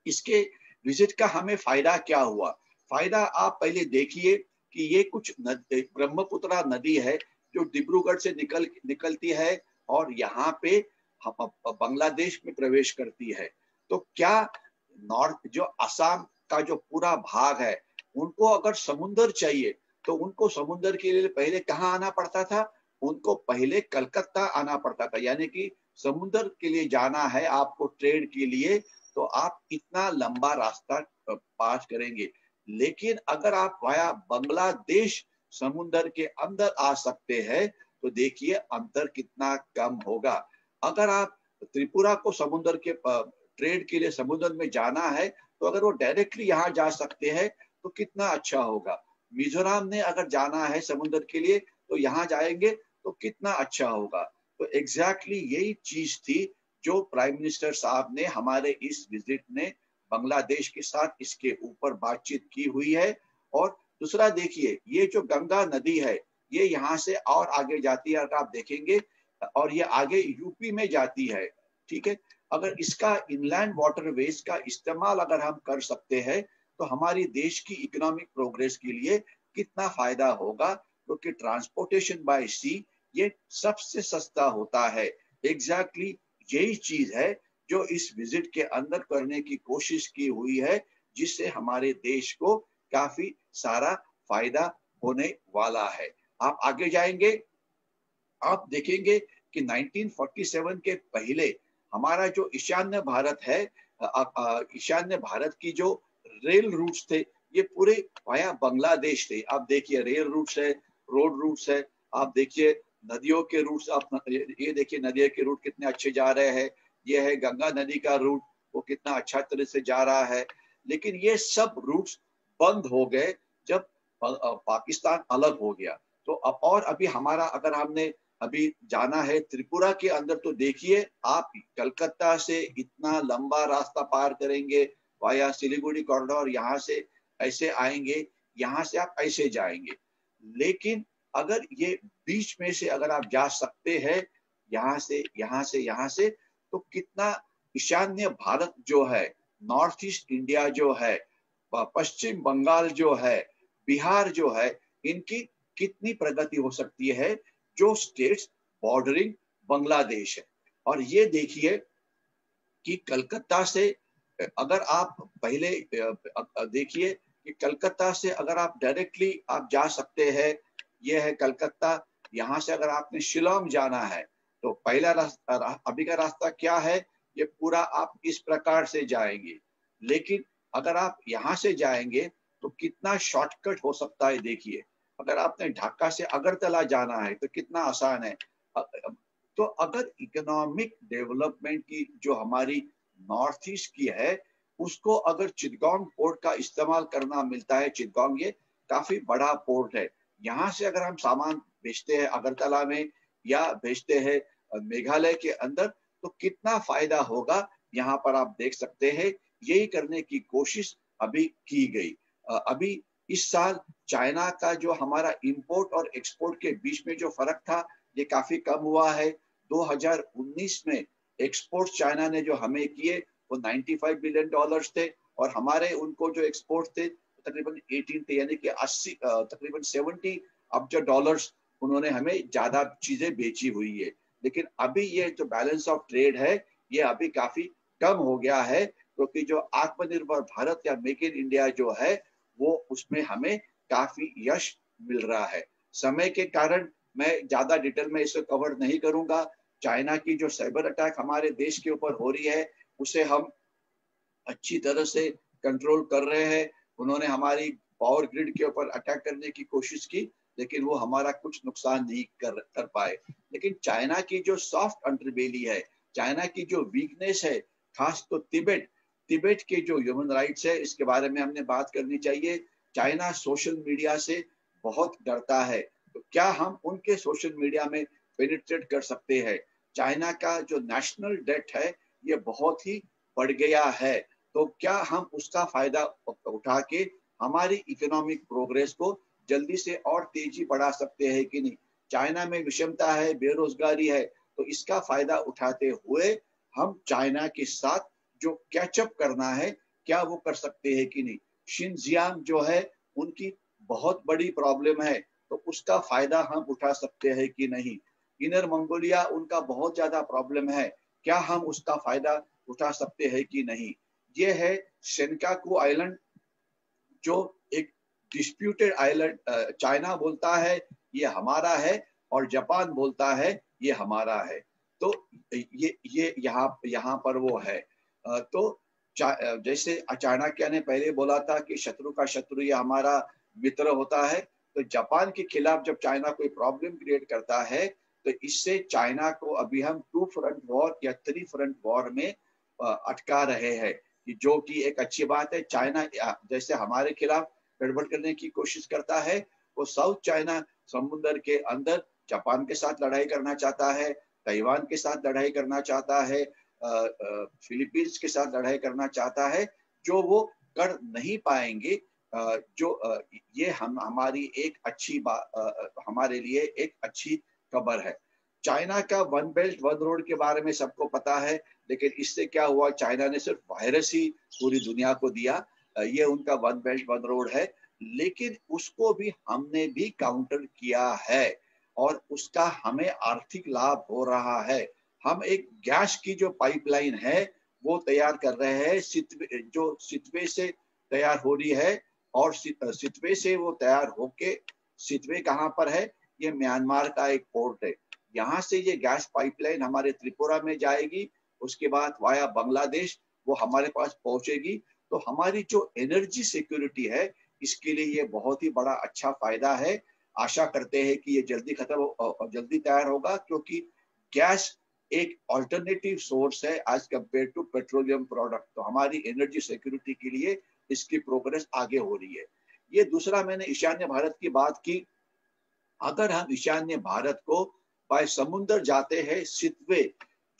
S2: इसके विजिट का हमें फायदा क्या हुआ। फायदा आप पहले देखिए कि ये कुछ ब्रह्मपुत्रा नदी है जो डिब्रूगढ़ से निकलती है और यहाँ पे बांग्लादेश में प्रवेश करती है। तो क्या नॉर्थ जो असम का जो पूरा भाग है, उनको अगर समुंदर चाहिए तो उनको समुंदर के लिए पहले कहाँ आना पड़ता था? उनको पहले कलकत्ता आना पड़ता था। यानी कि समुंदर के लिए जाना है आपको ट्रेड के लिए, तो आप इतना लंबा रास्ता पास करेंगे। लेकिन अगर आप वाया बांग्लादेश समुंदर के अंदर आ सकते हैं, तो देखिए अंतर कितना कम होगा। अगर आप त्रिपुरा को समुंदर के ट्रेड के लिए समुद्र में जाना है, तो अगर वो डायरेक्टली यहाँ जा सकते हैं तो कितना अच्छा होगा। मिजोरम ने अगर जाना है समुद्र के लिए तो यहाँ जाएंगे तो कितना अच्छा होगा। तो एग्जैक्टली यही चीज थी जो प्राइम मिनिस्टर साहब ने हमारे इस विजिट में बांग्लादेश के साथ इसके ऊपर बातचीत की हुई है। और दूसरा देखिए, ये जो गंगा नदी है ये यहाँ से और आगे जाती है, अगर आप देखेंगे, और ये आगे यूपी में जाती है। ठीक है, अगर इसका इनलैंड वाटरवेज का इस्तेमाल अगर हम कर सकते हैं तो हमारी देश की इकोनॉमिक प्रोग्रेस के लिए कितना फायदा होगा, क्योंकि ट्रांसपोर्टेशन बाय सी ये सबसे सस्ता होता है। एग्जैक्टली यही चीज है जो इस विजिट के अंदर करने की कोशिश की हुई है, जिससे हमारे देश को काफी सारा फायदा होने वाला है। आप आगे जाएंगे, आप देखेंगे कि 1947 के पहले हमारा जो ईशान्य भारत है, ईशान्य भारत की जो रेल रूट्स थे ये पूरे वाया बांग्लादेश थे। आप देखिए रेल रूट्स है, रोड रूट्स है, आप देखिए नदियों के रूट्स, आप ये देखिए नदियों के रूट कितने अच्छे जा रहे हैं। ये है गंगा नदी का रूट, वो कितना अच्छा तरह से जा रहा है। लेकिन ये सब रूट्स बंद हो गए जब पाकिस्तान अलग हो गया। तो अब और अभी हमारा अगर हमने अभी जाना है त्रिपुरा के अंदर, तो देखिए आप कलकत्ता से इतना लंबा रास्ता पार करेंगे वाया सिलीगुड़ी कॉरिडोर, यहाँ से ऐसे आएंगे, यहाँ से आप ऐसे जाएंगे। लेकिन अगर ये बीच में से अगर आप जा सकते हैं, यहाँ से यहाँ से यहाँ से, तो कितना ईशान्य भारत जो है, नॉर्थ ईस्ट इंडिया जो है, पश्चिम बंगाल जो है, बिहार जो है, इनकी कितनी प्रगति हो सकती है, जो स्टेट्स बॉर्डरिंग बांग्लादेश है। और ये देखिए कि कलकत्ता से अगर आप पहले देखिए कि कलकत्ता से अगर आप डायरेक्टली आप जा सकते हैं, ये है कलकत्ता। यहाँ से अगर आपने शिलोंग जाना है तो पहला रास्ता, अभी का रास्ता क्या है, ये पूरा आप इस प्रकार से जाएंगे। लेकिन अगर आप यहाँ से जाएंगे तो कितना शॉर्टकट हो सकता है। देखिए अगर आपने ढाका से अगरतला जाना है तो कितना आसान है। तो अगर इकोनॉमिक डेवलपमेंट की जो हमारी नॉर्थ ईस्ट की है, उसको अगर चिटगांव पोर्ट का इस्तेमाल करना मिलता है, चिटगांव ये काफी बड़ा पोर्ट है, यहाँ से अगर हम सामान भेजते हैं अगरतला में या भेजते हैं मेघालय के अंदर, तो कितना फायदा होगा यहाँ पर आप देख सकते हैं। यही करने की कोशिश अभी की गई। अभी इस साल चाइना का जो हमारा इंपोर्ट और एक्सपोर्ट के बीच में जो फर्क था ये काफी कम हुआ है। 2019 में एक्सपोर्ट चाइना ने जो हमें किए वो 95 बिलियन डॉलर्स थे, और हमारे उनको जो एक्सपोर्ट थे तकरीबन 18 थे, यानी कि 80 तकरीबन 70 अब्ज डॉलर्स उन्होंने हमें ज्यादा चीजें बेची हुई है। लेकिन अभी ये जो बैलेंस ऑफ ट्रेड है ये अभी काफी कम हो गया है, क्योंकि जो आत्मनिर्भर भारत या मेक इन इंडिया जो है वो उसमें हमें काफी यश मिल रहा है। समय के कारण मैं ज्यादा डिटेल में इसे कवर नहीं करूंगा। चाइना की जो साइबर अटैक हमारे देश के ऊपर हो रही है उसे हम अच्छी तरह से कंट्रोल कर रहे हैं। उन्होंने हमारी पावर ग्रिड के ऊपर अटैक करने की कोशिश की, लेकिन वो हमारा कुछ नुकसान नहीं कर पाए। लेकिन चाइना की जो सॉफ्ट अंडरबेली है, चाइना की जो वीकनेस है, खास तो तिब्बत तिब्बत के जो ह्यूमन राइट्स है, इसके बारे में हमने बात करनी चाहिए। चाइना सोशल मीडिया से बहुत डरता है, तो क्या हम उनके सोशल मीडिया में पेनिट्रेट कर सकते हैं? चाइना का जो नेशनल डेट है ये बहुत ही बढ़ गया है, तो क्या हम उसका फायदा उठा के हमारी इकोनॉमिक प्रोग्रेस को जल्दी से और तेजी बढ़ा सकते हैं कि नहीं? चाइना में विषमता है, बेरोजगारी है, तो इसका फायदा उठाते हुए हम चाइना के साथ जो कैचअप करना है क्या वो कर सकते हैं कि नहीं? शिनजियांग जो है उनकी बहुत बड़ी प्रॉब्लम है, तो उसका फायदा हम उठा सकते हैं कि नहीं? इनर मंगोलिया उनका बहुत ज्यादा प्रॉब्लम है, क्या हम उसका फायदा उठा सकते हैं कि नहीं। ये है सेनकाकू आइलैंड, जो एक डिस्प्यूटेड आइलैंड, चाइना बोलता है ये हमारा है और जापान बोलता है ये हमारा है। तो ये यहाँ यहाँ पर वो है। तो जैसे चाणक्य ने पहले बोला था कि शत्रु का शत्रु ये हमारा मित्र होता है, तो जापान के खिलाफ जब चाइना कोई प्रॉब्लम क्रिएट करता है तो इससे चाइना को अभी हम 2 फ्रंट वॉर या 3 फ्रंट वॉर में अटका रहे हैं, जो कि एक अच्छी बात है। चाइना जैसे हमारे खिलाफ गड़बड़ करने की कोशिश करता है, वो साउथ चाइना समुद्र के अंदर जापान के साथ लड़ाई करना चाहता है, ताइवान के साथ लड़ाई करना चाहता है, फिलीपींस के साथ लड़ाई करना चाहता है, जो वो कर नहीं पाएंगे। ये हमारी एक अच्छी बात, हमारे लिए एक अच्छी खबर है। चाइना का वन बेल्ट वन रोड के बारे में सबको पता है, लेकिन इससे क्या हुआ, चाइना ने सिर्फ वायरस ही पूरी दुनिया को दिया। ये उनका वन बेल्ट वन रोड है, लेकिन उसको भी हमने भी काउंटर किया है और उसका हमें आर्थिक लाभ हो रहा है। हम एक गैस की जो पाइपलाइन है वो तैयार कर रहे हैं, जो सितवे से तैयार हो रही है, और सितवे से वो तैयार होके, सितवे कहाँ पर है, ये म्यांमार का एक पोर्ट है। यहाँ से ये गैस पाइपलाइन हमारे त्रिपुरा में जाएगी, उसके बाद वाया बांग्लादेश वो हमारे पास पहुंचेगी। तो हमारी जो एनर्जी सिक्योरिटी है, इसके लिए ये बहुत ही बड़ा अच्छा फायदा है। आशा करते हैं कि ये जल्दी खत्म, जल्दी तैयार होगा, क्योंकि गैस एक ऑल्टरनेटिव सोर्स है as compare to petroleum product. तो हमारी एनर्जी सिक्योरिटी के लिए इसकी प्रोग्रेस आगे हो रही है। ये दूसरा, मैंने ईशान्य भारत की बात की। अगर हम ईशान्य भारत को बाय समुद्र जाते हैं, सितवे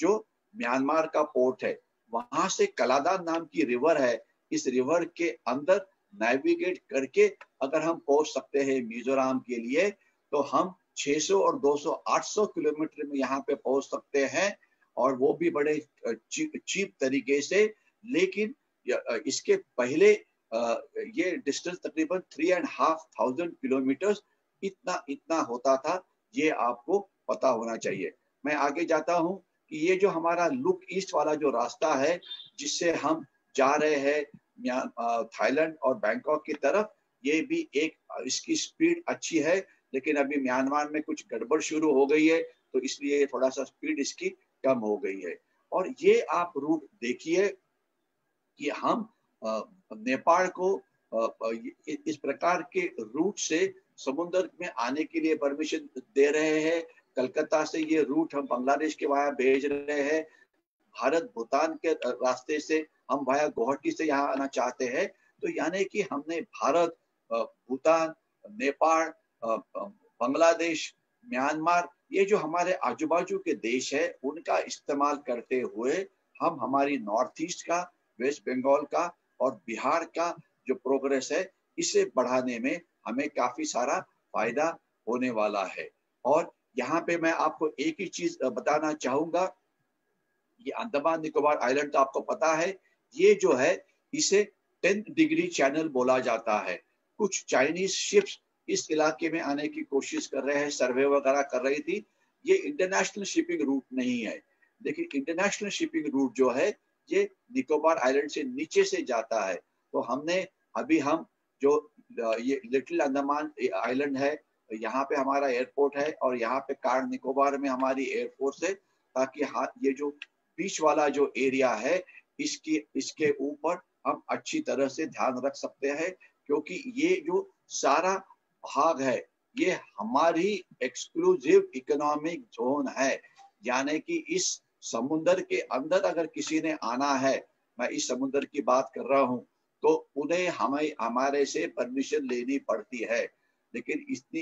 S2: जो म्यांमार का पोर्ट है, वहां से कलादान नाम की रिवर है, इस रिवर के अंदर नेविगेट करके अगर हम पहुंच सकते हैं मिजोरम के लिए, तो हम 600 और 200 800 किलोमीटर में यहाँ पे पहुंच सकते हैं, और वो भी बड़े चीप तरीके से। लेकिन इसके पहले ये डिस्टेंस तकरीबन 3,500 किलोमीटर इतना इतना होता था, ये आपको पता होना चाहिए। मैं आगे जाता हूँ कि ये जो हमारा लुक ईस्ट वाला जो रास्ता है, जिससे हम जा रहे हैं थाईलैंड और बैंकॉक की तरफ, ये भी एक, इसकी स्पीड अच्छी है, लेकिन अभी म्यांमार में कुछ गड़बड़ शुरू हो गई है, तो इसलिए थोड़ा सा स्पीड इसकी कम हो गई है। और ये आप रूट देखिए कि हम नेपाल को इस प्रकार के रूट से समुद्र में आने के लिए परमिशन दे रहे हैं। कलकत्ता से ये रूट हम बांग्लादेश के वाया भेज रहे हैं। भारत भूटान के रास्ते से हम वाया गुवाहाटी से यहाँ आना चाहते हैं। तो यानी कि हमने भारत, भूटान, नेपाल, बांग्लादेश, म्यांमार, ये जो हमारे आजू बाजू के देश है, उनका इस्तेमाल करते हुए हम हमारी नॉर्थ ईस्ट का, वेस्ट बंगाल का और बिहार का जो प्रोग्रेस है, इसे बढ़ाने में हमें काफी सारा फायदा होने वाला है। और यहाँ पे मैं आपको एक ही चीज बताना चाहूंगा, ये अंडमान निकोबार आइलैंड तो आपको पता है, ये जो है इसे 10 डिग्री चैनल बोला जाता है। कुछ चाइनीज शिप्स इस इलाके में आने की कोशिश कर रहे हैं, सर्वे वगैरह कर रही थी। ये इंटरनेशनल शिपिंग रूट नहीं है, लेकिन इंटरनेशनल शिपिंग रूट जो है ये निकोबार आइलैंड से नीचे से जाता है। तो हमने अभी हम जो ये लिटिल अंडमान आइलैंड है, यहाँ पे हमारा एयरपोर्ट है, और यहाँ पे कार निकोबार में हमारी एयरफोर्स है, ताकि ये जो बीच वाला जो एरिया है, इसके ऊपर हम अच्छी तरह से ध्यान रख सकते हैं, क्योंकि ये जो सारा भाग है, ये हमारी एक्सक्लूसिव इकोनॉमिक जोन है। यानी कि इस समुद्र के अंदर अगर किसी ने आना है, मैं इस समुद्र की बात कर रहा हूँ, तो उन्हें हमारे से परमिशन लेनी पड़ती है। लेकिन इतनी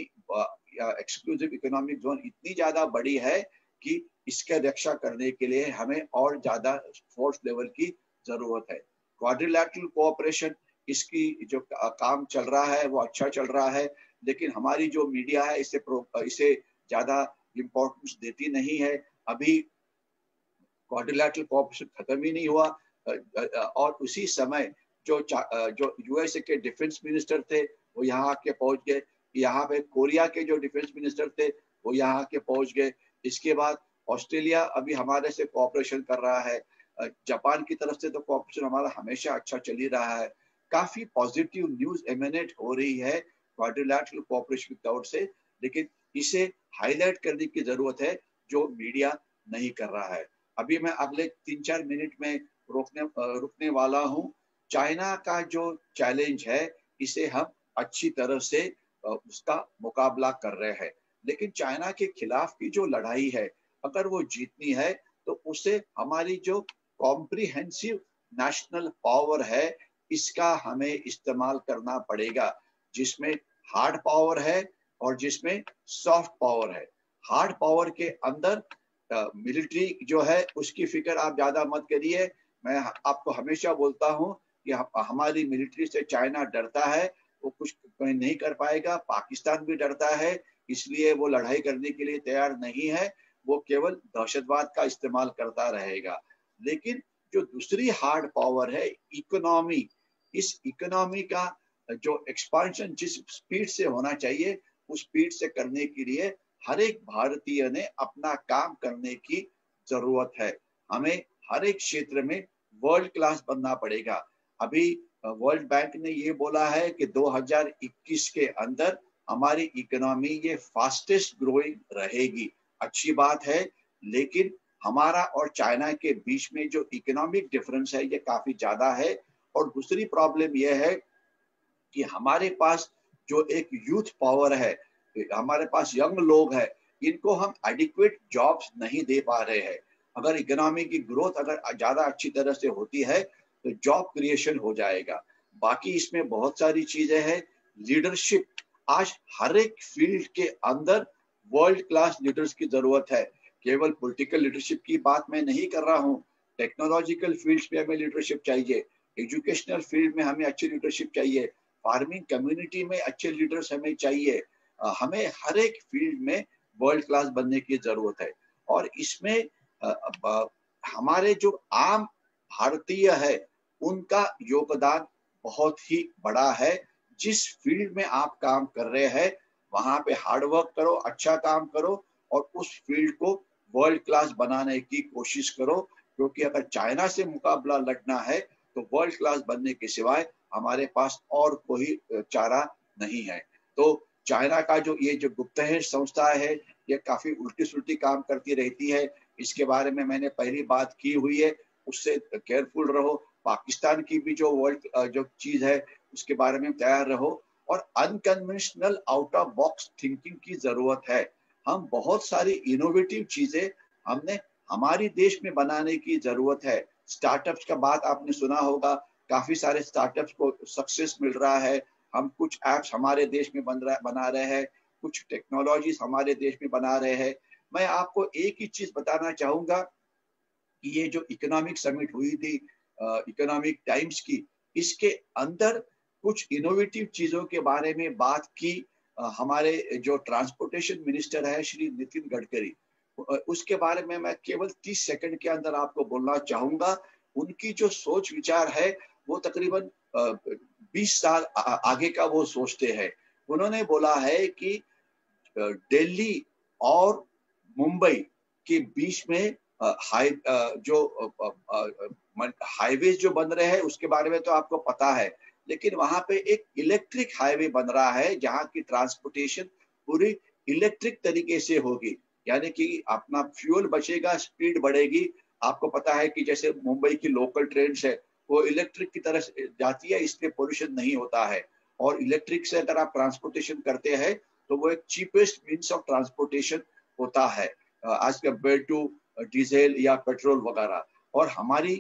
S2: एक्सक्लूसिव इकोनॉमिक जोन इतनी ज्यादा बड़ी है कि इसका रक्षा करने के लिए हमें और ज्यादा फोर्स लेवल की जरूरत है। क्वाड्रिलैटरल कोऑपरेशन, इसकी जो काम चल रहा है वो अच्छा चल रहा है, लेकिन हमारी जो मीडिया है इसे ज्यादा इम्पोर्टेंस देती नहीं है। अभी क्वाड्रिलैटरल कोऑपरेशन खत्म ही नहीं हुआ, और उसी समय जो यूएसए के डिफेंस मिनिस्टर थे वो यहाँ आके पहुंच गए। यहाँ पे कोरिया के जो डिफेंस मिनिस्टर थे वो यहाँ आके पहुंच गए। इसके बाद ऑस्ट्रेलिया अभी हमारे से कोऑपरेशन कर रहा है। जापान की तरफ से तो कोऑपरेशन हमारा हमेशा अच्छा चल ही रहा है। काफी पॉजिटिव न्यूज एमिनेट हो रही है क्वाड्रिलैटरल कोऑपरेशन की तौर से, लेकिन इसे हाईलाइट करने की जरूरत है जो मीडिया नहीं कर रहा है। अभी मैं अगले 3-4 मिनट में रुकने वाला हूँ। चाइना का जो चैलेंज है इसे हम अच्छी तरह से उसका मुकाबला कर रहे हैं, लेकिन चाइना के खिलाफ की जो लड़ाई है अगर वो जीतनी है तो उसे हमारी जो कॉम्प्रिहेंसिव नेशनल पावर है इसका हमें इस्तेमाल करना पड़ेगा, जिसमें हार्ड पावर है और जिसमें सॉफ्ट पावर है। हार्ड पावर के अंदर मिलिट्री जो है उसकी फिक्र आप ज्यादा मत करिए। मैं आपको हमेशा बोलता हूँ कि हमारी मिलिट्री से चाइना डरता है, वो कुछ नहीं कर पाएगा। पाकिस्तान भी डरता है, इसलिए वो लड़ाई करने के लिए तैयार नहीं है, वो केवल दहशतवाद का इस्तेमाल करता रहेगा। लेकिन जो दूसरी हार्ड पावर है इकोनॉमी, इस इकोनॉमी का जो एक्सपांशन जिस स्पीड से होना चाहिए उस स्पीड से करने के लिए हर एक भारतीय ने अपना काम करने की जरूरत है। हमें हर एक क्षेत्र में वर्ल्ड क्लास बनना पड़ेगा। अभी वर्ल्ड बैंक ने ये बोला है कि 2021 के अंदर हमारी इकोनॉमी ये फास्टेस्ट ग्रोइंग रहेगी। अच्छी बात है, लेकिन हमारा और चाइना के बीच में जो इकोनॉमिक डिफरेंस है ये काफी ज्यादा है। और दूसरी प्रॉब्लम यह है कि हमारे पास जो एक यूथ पावर है, हमारे पास यंग लोग हैं, इनको हम एडिक्वेट जॉब्स नहीं दे पा रहे हैं। अगर इकोनॉमी की ग्रोथ अगर ज्यादा अच्छी तरह से होती है तो जॉब क्रिएशन हो जाएगा। बाकी इसमें बहुत सारी चीजें हैं। लीडरशिप, आज हर एक फील्ड के अंदर वर्ल्ड क्लास लीडर्स की जरूरत है। केवल पॉलिटिकल लीडरशिप की बात मैं नहीं कर रहा हूँ, टेक्नोलॉजिकल फील्ड्स में हमें लीडरशिप चाहिए, एजुकेशनल फील्ड में हमें अच्छी लीडरशिप चाहिए, फार्मिंग कम्युनिटी में अच्छे लीडर्स हमें चाहिए। हमें हर एक फील्ड में वर्ल्ड क्लास बनने की जरूरत है। और इसमें हमारे जो आम भारतीय है उनका योगदान बहुत ही बड़ा है। जिस फील्ड में आप काम कर रहे हैं वहां पे हार्ड वर्क करो, अच्छा काम करो और उस फील्ड को वर्ल्ड क्लास बनाने की कोशिश करो, क्योंकि अगर चाइना से मुकाबला लड़ना है तो वर्ल्ड क्लास बनने के सिवाय हमारे पास और कोई चारा नहीं है। तो चाइना का जो गुप्तहेर संस्था है ये काफी उल्टी सुल्टी काम करती रहती है। इसके बारे में मैंने पहली बात की हुई है, उससे केयरफुल रहो। पाकिस्तान की भी जो वर्ल्ड जो चीज है उसके बारे में तैयार रहो। और unconventional out of box thinking की जरूरत है। हम बहुत सारी इनोवेटिव चीजें हमने हमारी देश में बनाने की जरूरत है। स्टार्टअप्स का बात आपने सुना होगा, काफी सारे स्टार्टअप्स को सक्सेस मिल रहा है। हम कुछ एप्स हमारे देश में बना रहे हैं, कुछ टेक्नोलॉजीज हमारे देश में बना रहे हैं। मैं आपको एक ही चीज बताना चाहूंगा कि ये जो इकोनॉमिक समिट हुई थी इकोनॉमिक टाइम्स की, इसके अंदर कुछ इनोवेटिव चीजों के बारे में बात की हमारे जो ट्रांसपोर्टेशन मिनिस्टर है श्री नितिन गडकरी, उसके बारे में मैं केवल 30 सेकंड के अंदर आपको बोलना चाहूंगा। उनकी जो सोच विचार है वो तकरीबन 20 साल आगे का वो सोचते हैं। उन्होंने बोला है कि दिल्ली और मुंबई के बीच में हाईवे जो बन रहे हैं उसके बारे में तो आपको पता है, लेकिन वहां पे एक इलेक्ट्रिक हाईवे बन रहा है जहां की ट्रांसपोर्टेशन पूरी इलेक्ट्रिक तरीके से होगी। यानी कि अपना फ्यूल बचेगा, स्पीड बढ़ेगी। आपको पता है कि जैसे मुंबई की लोकल ट्रेन है वो इलेक्ट्रिक की तरह जाती है, इसलिए पोल्यूशन नहीं होता है। और इलेक्ट्रिक से अगर आप ट्रांसपोर्टेशन करते हैं तो वो एक चीपेस्ट मीन्स ऑफ ट्रांसपोर्टेशन होता है आज कंपेयर टू डीजल या पेट्रोल वगैरह। और हमारी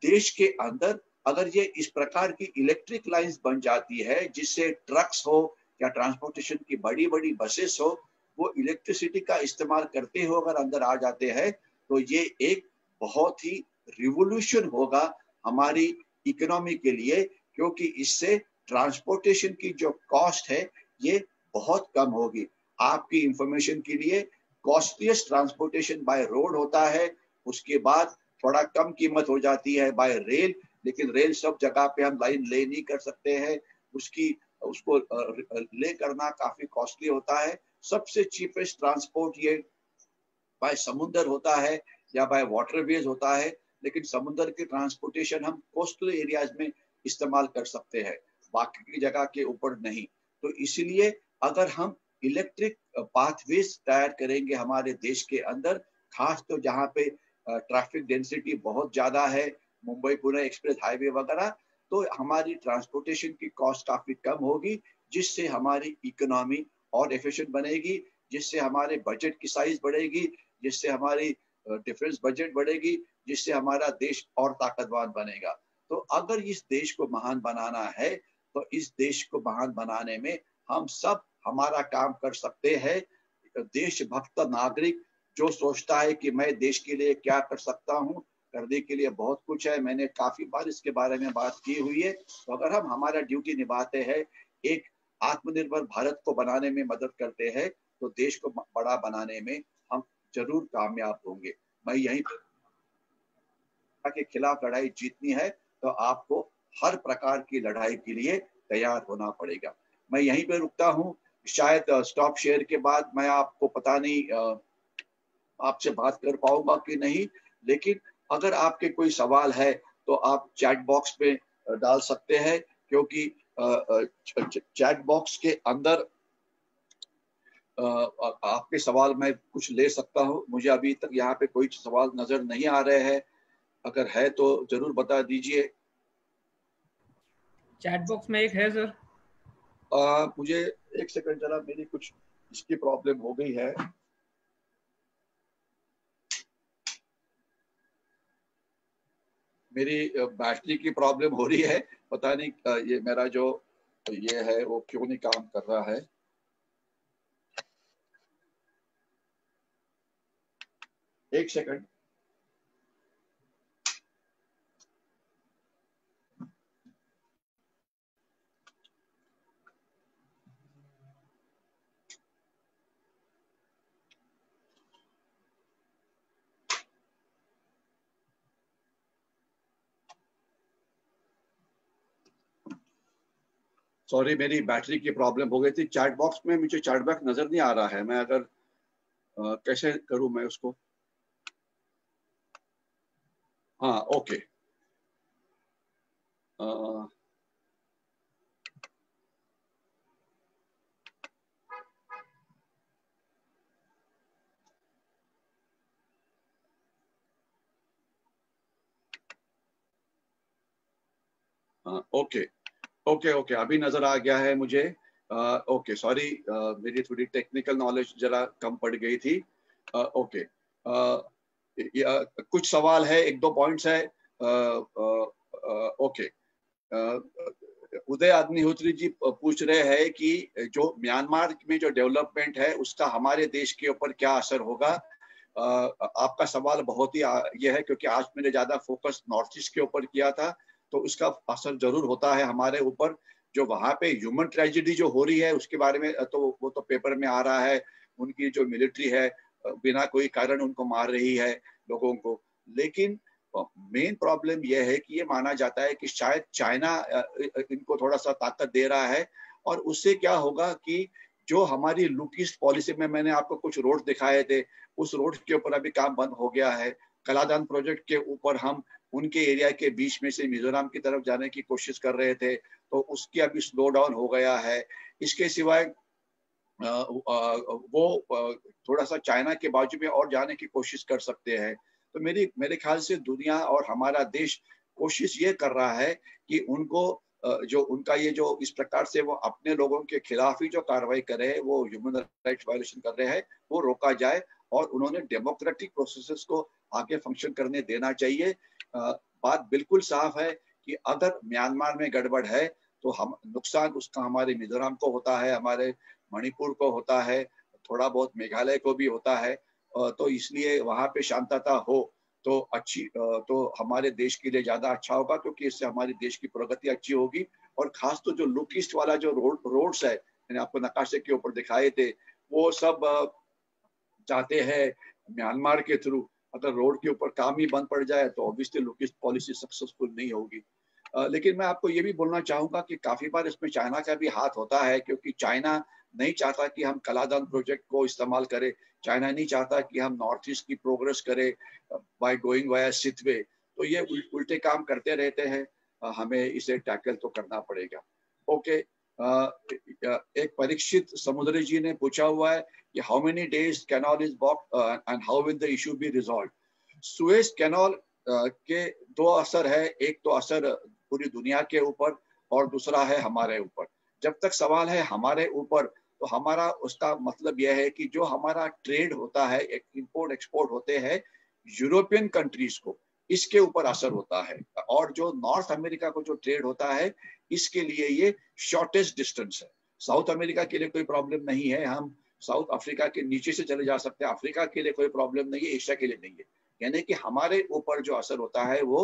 S2: देश के अंदर अगर ये इस प्रकार की इलेक्ट्रिक लाइंस बन जाती है जिससे ट्रक्स हो या ट्रांसपोर्टेशन की बड़ी बड़ी बसेस हो वो इलेक्ट्रिसिटी का इस्तेमाल करते हो अगर अंदर आ जाते हैं तो ये एक बहुत ही रिवोल्यूशन होगा हमारी इकोनॉमी के लिए, क्योंकि इससे ट्रांसपोर्टेशन की जो कॉस्ट है ये बहुत कम होगी। आपकी इंफॉर्मेशन के लिए कॉस्टलीस्ट ट्रांसपोर्टेशन बाय रोड होता है, उसके बाद थोड़ा कम कीमत हो जाती है बाय रेल, लेकिन रेल सब जगह पे हम लाइन ले नहीं कर सकते हैं, उसको ले करना काफी कॉस्टली होता है। सबसे चीपेस्ट ट्रांसपोर्ट ये बाय समुंदर होता है या बाय वाटरवेज होता है, लेकिन समुंदर की ट्रांसपोर्टेशन हम कोस्टल एरियाज में इस्तेमाल कर सकते हैं, बाकी की जगह के ऊपर नहीं। तो इसलिए अगर हम इलेक्ट्रिक पाथवेज तैयार करेंगे हमारे देश के अंदर, खास तो जहाँ पे ट्रैफिक डेंसिटी बहुत ज्यादा है, मुंबई पुणे एक्सप्रेस हाईवे वगैरह, तो हमारी ट्रांसपोर्टेशन की कॉस्ट काफी कम होगी, जिससे हमारी इकोनॉमी और एफिशिएंट बनेगी, जिससे हमारे बजट की साइज बढ़ेगी, जिससे हमारी डिफेंस बजट बढ़ेगी, जिससे हमारा देश और ताकतवर बनेगा। तो अगर इस देश को महान बनाना है, तो इस देश को महान बनाने में हम सब हमारा काम कर सकते हैं। देशभक्त नागरिक जो सोचता है कि मैं देश के लिए क्या कर सकता हूँ, करने के लिए बहुत कुछ है, मैंने काफी बार इसके बारे में बात की हुई है। तो अगर हम हमारा ड्यूटी निभाते हैं, एक आत्मनिर्भर भारत को बनाने में मदद करते हैं, तो देश को बड़ा बनाने में हम जरूर कामयाब होंगे। मैं यहीं के खिलाफ लड़ाई जीतनी है, तो आपको हर प्रकार की लड़ाई के लिए तैयार होना पड़ेगा। मैं यहीं पे रुकता हूँ। शायद स्टॉप शेयर के बाद मैं आपको पता नहीं आपसे बात कर पाऊंगा कि नहीं, लेकिन अगर आपके कोई सवाल है तो आप चैट बॉक्स पे डाल सकते हैं, क्योंकि चैट बॉक्स के अंदर आपके सवाल मैं कुछ ले सकता हूँ। मुझे अभी तक यहाँ पे कोई सवाल नजर नहीं आ रहे हैं, अगर है तो जरूर बता दीजिए।
S1: चैट बॉक्स में एक है सर।
S2: मुझे एक सेकंड, जरा मेरी कुछ इसकी प्रॉब्लम हो गई है। मेरी बैटरी की प्रॉब्लम हो रही है, पता नहीं ये मेरा जो ये है वो क्यों नहीं काम कर रहा है। एक सेकंड। सॉरी, मेरी बैटरी की प्रॉब्लम हो गई थी। चैट बॉक्स में मुझे चैट बॉक्स नजर नहीं आ रहा है, मैं अगर कैसे करूं मैं उसको। हाँ, ओके। ओके ओके ओके, अभी नजर आ गया है मुझे। ओके, सॉरी, मेरी थोड़ी टेक्निकल नॉलेज जरा कम पड़ गई थी। ओके, कुछ सवाल है, एक दो पॉइंट्स है। ओके, उदय अग्निहोत्री जी पूछ रहे हैं कि जो म्यांमार में जो डेवलपमेंट है उसका हमारे देश के ऊपर क्या असर होगा। आपका सवाल बहुत ही ये है, क्योंकि आज मैंने ज्यादा फोकस नॉर्थ ईस्ट के ऊपर किया था, तो उसका असर जरूर होता है हमारे ऊपर। जो वहां पे ह्यूमन ट्रेजेडी जो हो रही है उसके बारे में तो वो तो पेपर में आ रहा है। उनकी जो मिलिट्री है बिना कोई कारण उनको मार रही है लोगों को। लेकिन मेन प्रॉब्लम यह है कि ये माना जाता है कि शायद चाइना इनको थोड़ा सा ताकत दे रहा है, और उससे क्या होगा कि जो हमारी लुक ईस्ट पॉलिसी में मैंने आपको कुछ रोड दिखाए थे, उस रोड के ऊपर अभी काम बंद हो गया है। कलादान प्रोजेक्ट के ऊपर हम उनके एरिया के बीच में से मिजोरम की तरफ जाने की कोशिश कर रहे थे, तो उसकी अभी स्लो डाउन हो गया है। इसके सिवाय वो थोड़ा सा चाइना के बाजू में और जाने की कोशिश कर सकते हैं। तो मेरे ख्याल से दुनिया और हमारा देश कोशिश ये कर रहा है कि उनको जो उनका ये जो इस प्रकार से वो अपने लोगों के खिलाफ ही जो कार्रवाई कर रहे हैं, वो ह्यूमन राइट्स वायलेशन कर रहे हैं, वो रोका जाए और उन्होंने डेमोक्रेटिक प्रोसेसेस को आगे फंक्शन करने देना चाहिए। बात बिल्कुल साफ है कि अगर म्यांमार में गड़बड़ है तो हम नुकसान उसका हमारे मिजोरम को होता है, हमारे मणिपुर को होता है, थोड़ा बहुत मेघालय को भी होता है। तो इसलिए वहां पे शांतता हो तो अच्छी, तो हमारे देश के लिए ज्यादा अच्छा होगा, क्योंकि इससे हमारे देश की प्रगति अच्छी होगी। और खास तो जो लुक ईस्ट वाला जो रोड्स है, मैंने आपको नकाशे के ऊपर दिखाए थे, वो सब चाहते हैं म्यांमार के थ्रू। अगर रोड के ऊपर काम ही बंद पड़ जाए तो obviously look east policy successful नहीं होगी। लेकिन मैं आपको ये भी बोलना चाहूंगा कि काफी बार इसमें चाइना का भी हाथ होता है, क्योंकि चाइना नहीं चाहता कि हम कलादान प्रोजेक्ट को इस्तेमाल करें, चाइना नहीं चाहता कि हम नॉर्थ ईस्ट की प्रोग्रेस करें बाय गोइंग वाया सिथवे। तो ये उल्टे काम करते रहते हैं, हमें इसे टैकल तो करना पड़ेगा। ओके, एक परीक्षित समुद्री जी ने पूछा हुआ है कि how many days canal is blocked and how will the issue be resolve. Suez canal के दो असर है, एक तो असर पूरी दुनिया के ऊपर और दूसरा है हमारे ऊपर। जब तक सवाल है हमारे ऊपर, तो हमारा उसका मतलब यह है कि जो हमारा ट्रेड होता है, इंपोर्ट एक्सपोर्ट होते हैं यूरोपियन कंट्रीज को, इसके ऊपर असर होता है। और जो नॉर्थ अमेरिका को जो ट्रेड होता है, इसके लिए ये शॉर्टेस्ट डिस्टेंस है। साउथ अमेरिका के लिए कोई प्रॉब्लम नहीं है, हम साउथ अफ्रीका के नीचे से चले जा सकते हैं, अफ्रीका के लिए कोई प्रॉब्लम नहीं है, एशिया के लिए नहीं है। यानी कि हमारे ऊपर जो असर होता है वो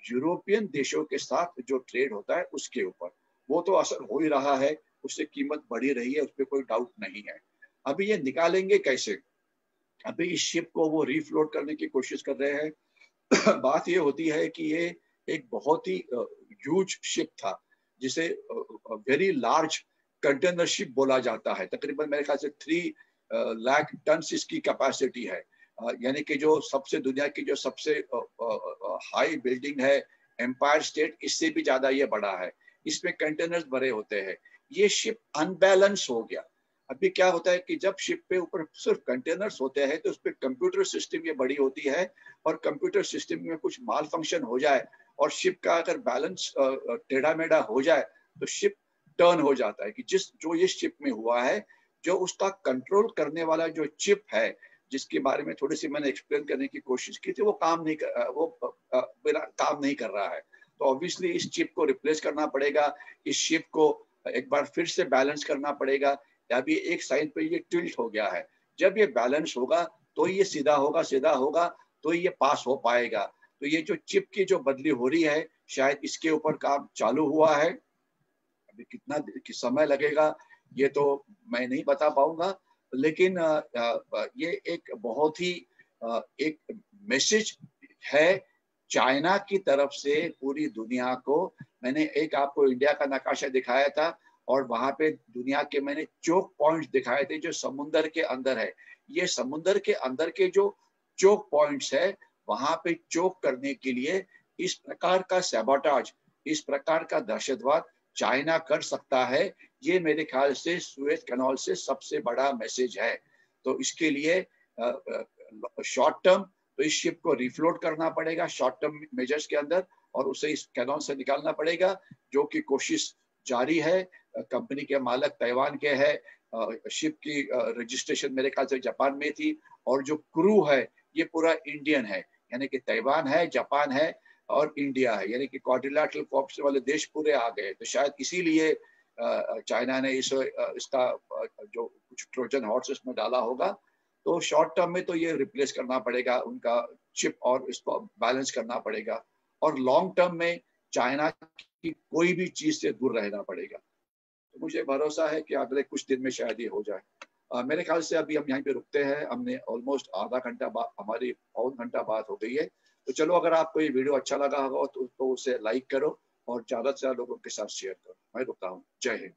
S2: यूरोपियन देशों के साथ जो ट्रेड होता है उसके ऊपर, वो तो असर हो ही रहा है, उससे कीमत बढ़ी रही है, उस पर कोई डाउट नहीं है। अभी ये निकालेंगे कैसे? अभी इस शिप को वो रीफ्लोट करने की कोशिश कर रहे हैं। बात ये होती है कि ये एक बहुत ही ह्यूज शिप था, जिसे वेरी लार्ज कंटेनर शिप बोला जाता है। तकरीबन मेरे ख्याल से 3 लाख टन इसकी कैपेसिटी है। यानी कि जो सबसे दुनिया की जो सबसे हाई बिल्डिंग है एम्पायर स्टेट, इससे भी ज्यादा ये बड़ा है। इसमें कंटेनर्स भरे होते हैं। ये शिप अनबैलेंस हो गया। अभी क्या होता है कि जब शिप पे ऊपर सिर्फ कंटेनर्स होते हैं तो उस पर कंप्यूटर सिस्टम ये बड़ी होती है, और कंप्यूटर सिस्टम में कुछ माल फंक्शन हो जाए और शिप का अगर बैलेंस टेढ़ा मेढ़ा हो जाए तो शिप टर्न हो जाता है। कि जो ये शिप में हुआ है, जो उसका कंट्रोल करने वाला जो चिप है, जिसके बारे में थोड़ी सी मैंने एक्सप्लेन करने की कोशिश की थी, वो काम नहीं कर, वो मेरा काम नहीं कर रहा है। तो ऑब्वियसली इस चिप को रिप्लेस करना पड़ेगा, इस शिप को एक बार फिर से बैलेंस करना पड़ेगा। अभी एक साइड पे ये टिल्ट हो गया है, जब ये बैलेंस होगा तो ये सीधा होगा, सीधा होगा तो ये पास हो पाएगा। तो ये जो चिप की जो बदली हो रही है, शायद इसके ऊपर काम चालू हुआ है। अभी कितना समय लगेगा ये तो मैं नहीं बता पाऊंगा, लेकिन ये एक बहुत ही एक मैसेज है चाइना की तरफ से पूरी दुनिया को। मैंने एक आपको इंडिया का नक्शा दिखाया था, और वहां पे दुनिया के मैंने चोक पॉइंट्स दिखाए थे जो समुंदर के अंदर है। ये समुंदर के अंदर के जो चोक पॉइंट्स है, वहां पे चोक करने के लिए इस प्रकार का सैबोटाज, इस प्रकार का दहशतवाद चाइना कर सकता है। ये मेरे ख्याल से सुएज कैनाल से सबसे बड़ा मैसेज है। तो इसके लिए शॉर्ट टर्म तो इस शिप को रिफ्लोट करना पड़ेगा शॉर्ट टर्म मेजर्स के अंदर, और उसे इस कैनाल से निकालना पड़ेगा, जो कि कोशिश जारी है। कंपनी के मालिक ताइवान के है, शिप की रजिस्ट्रेशन मेरे ख्याल से जापान में थी, और जो क्रू है ये पूरा इंडियन है। यानी कि ताइवान है, जापान है और इंडिया है, यानी कि क्वाड्रिलैटरल कोऑपरेशन वाले देश पूरे आ गए। तो शायद इसीलिए चाइना ने इसका जो कुछ ट्रोजन हॉर्स इसमें डाला होगा। तो शॉर्ट टर्म में तो ये रिप्लेस करना पड़ेगा उनका चिप, और इसको बैलेंस करना पड़ेगा। और लॉन्ग टर्म में चाइना की कोई भी चीज से दूर रहना पड़ेगा। तो मुझे भरोसा है कि अगले कुछ दिन में शायद ये हो जाए। मेरे ख्याल से अभी हम यहीं पे रुकते हैं। हमने ऑलमोस्ट आधा घंटा बाद, हमारी पौन घंटा बात हो गई है। तो चलो, अगर आपको ये वीडियो अच्छा लगा हो तो उसे लाइक करो और ज्यादा से ज्यादा लोगों के साथ शेयर करो। मैं रुकता हूँ। जय हिंद।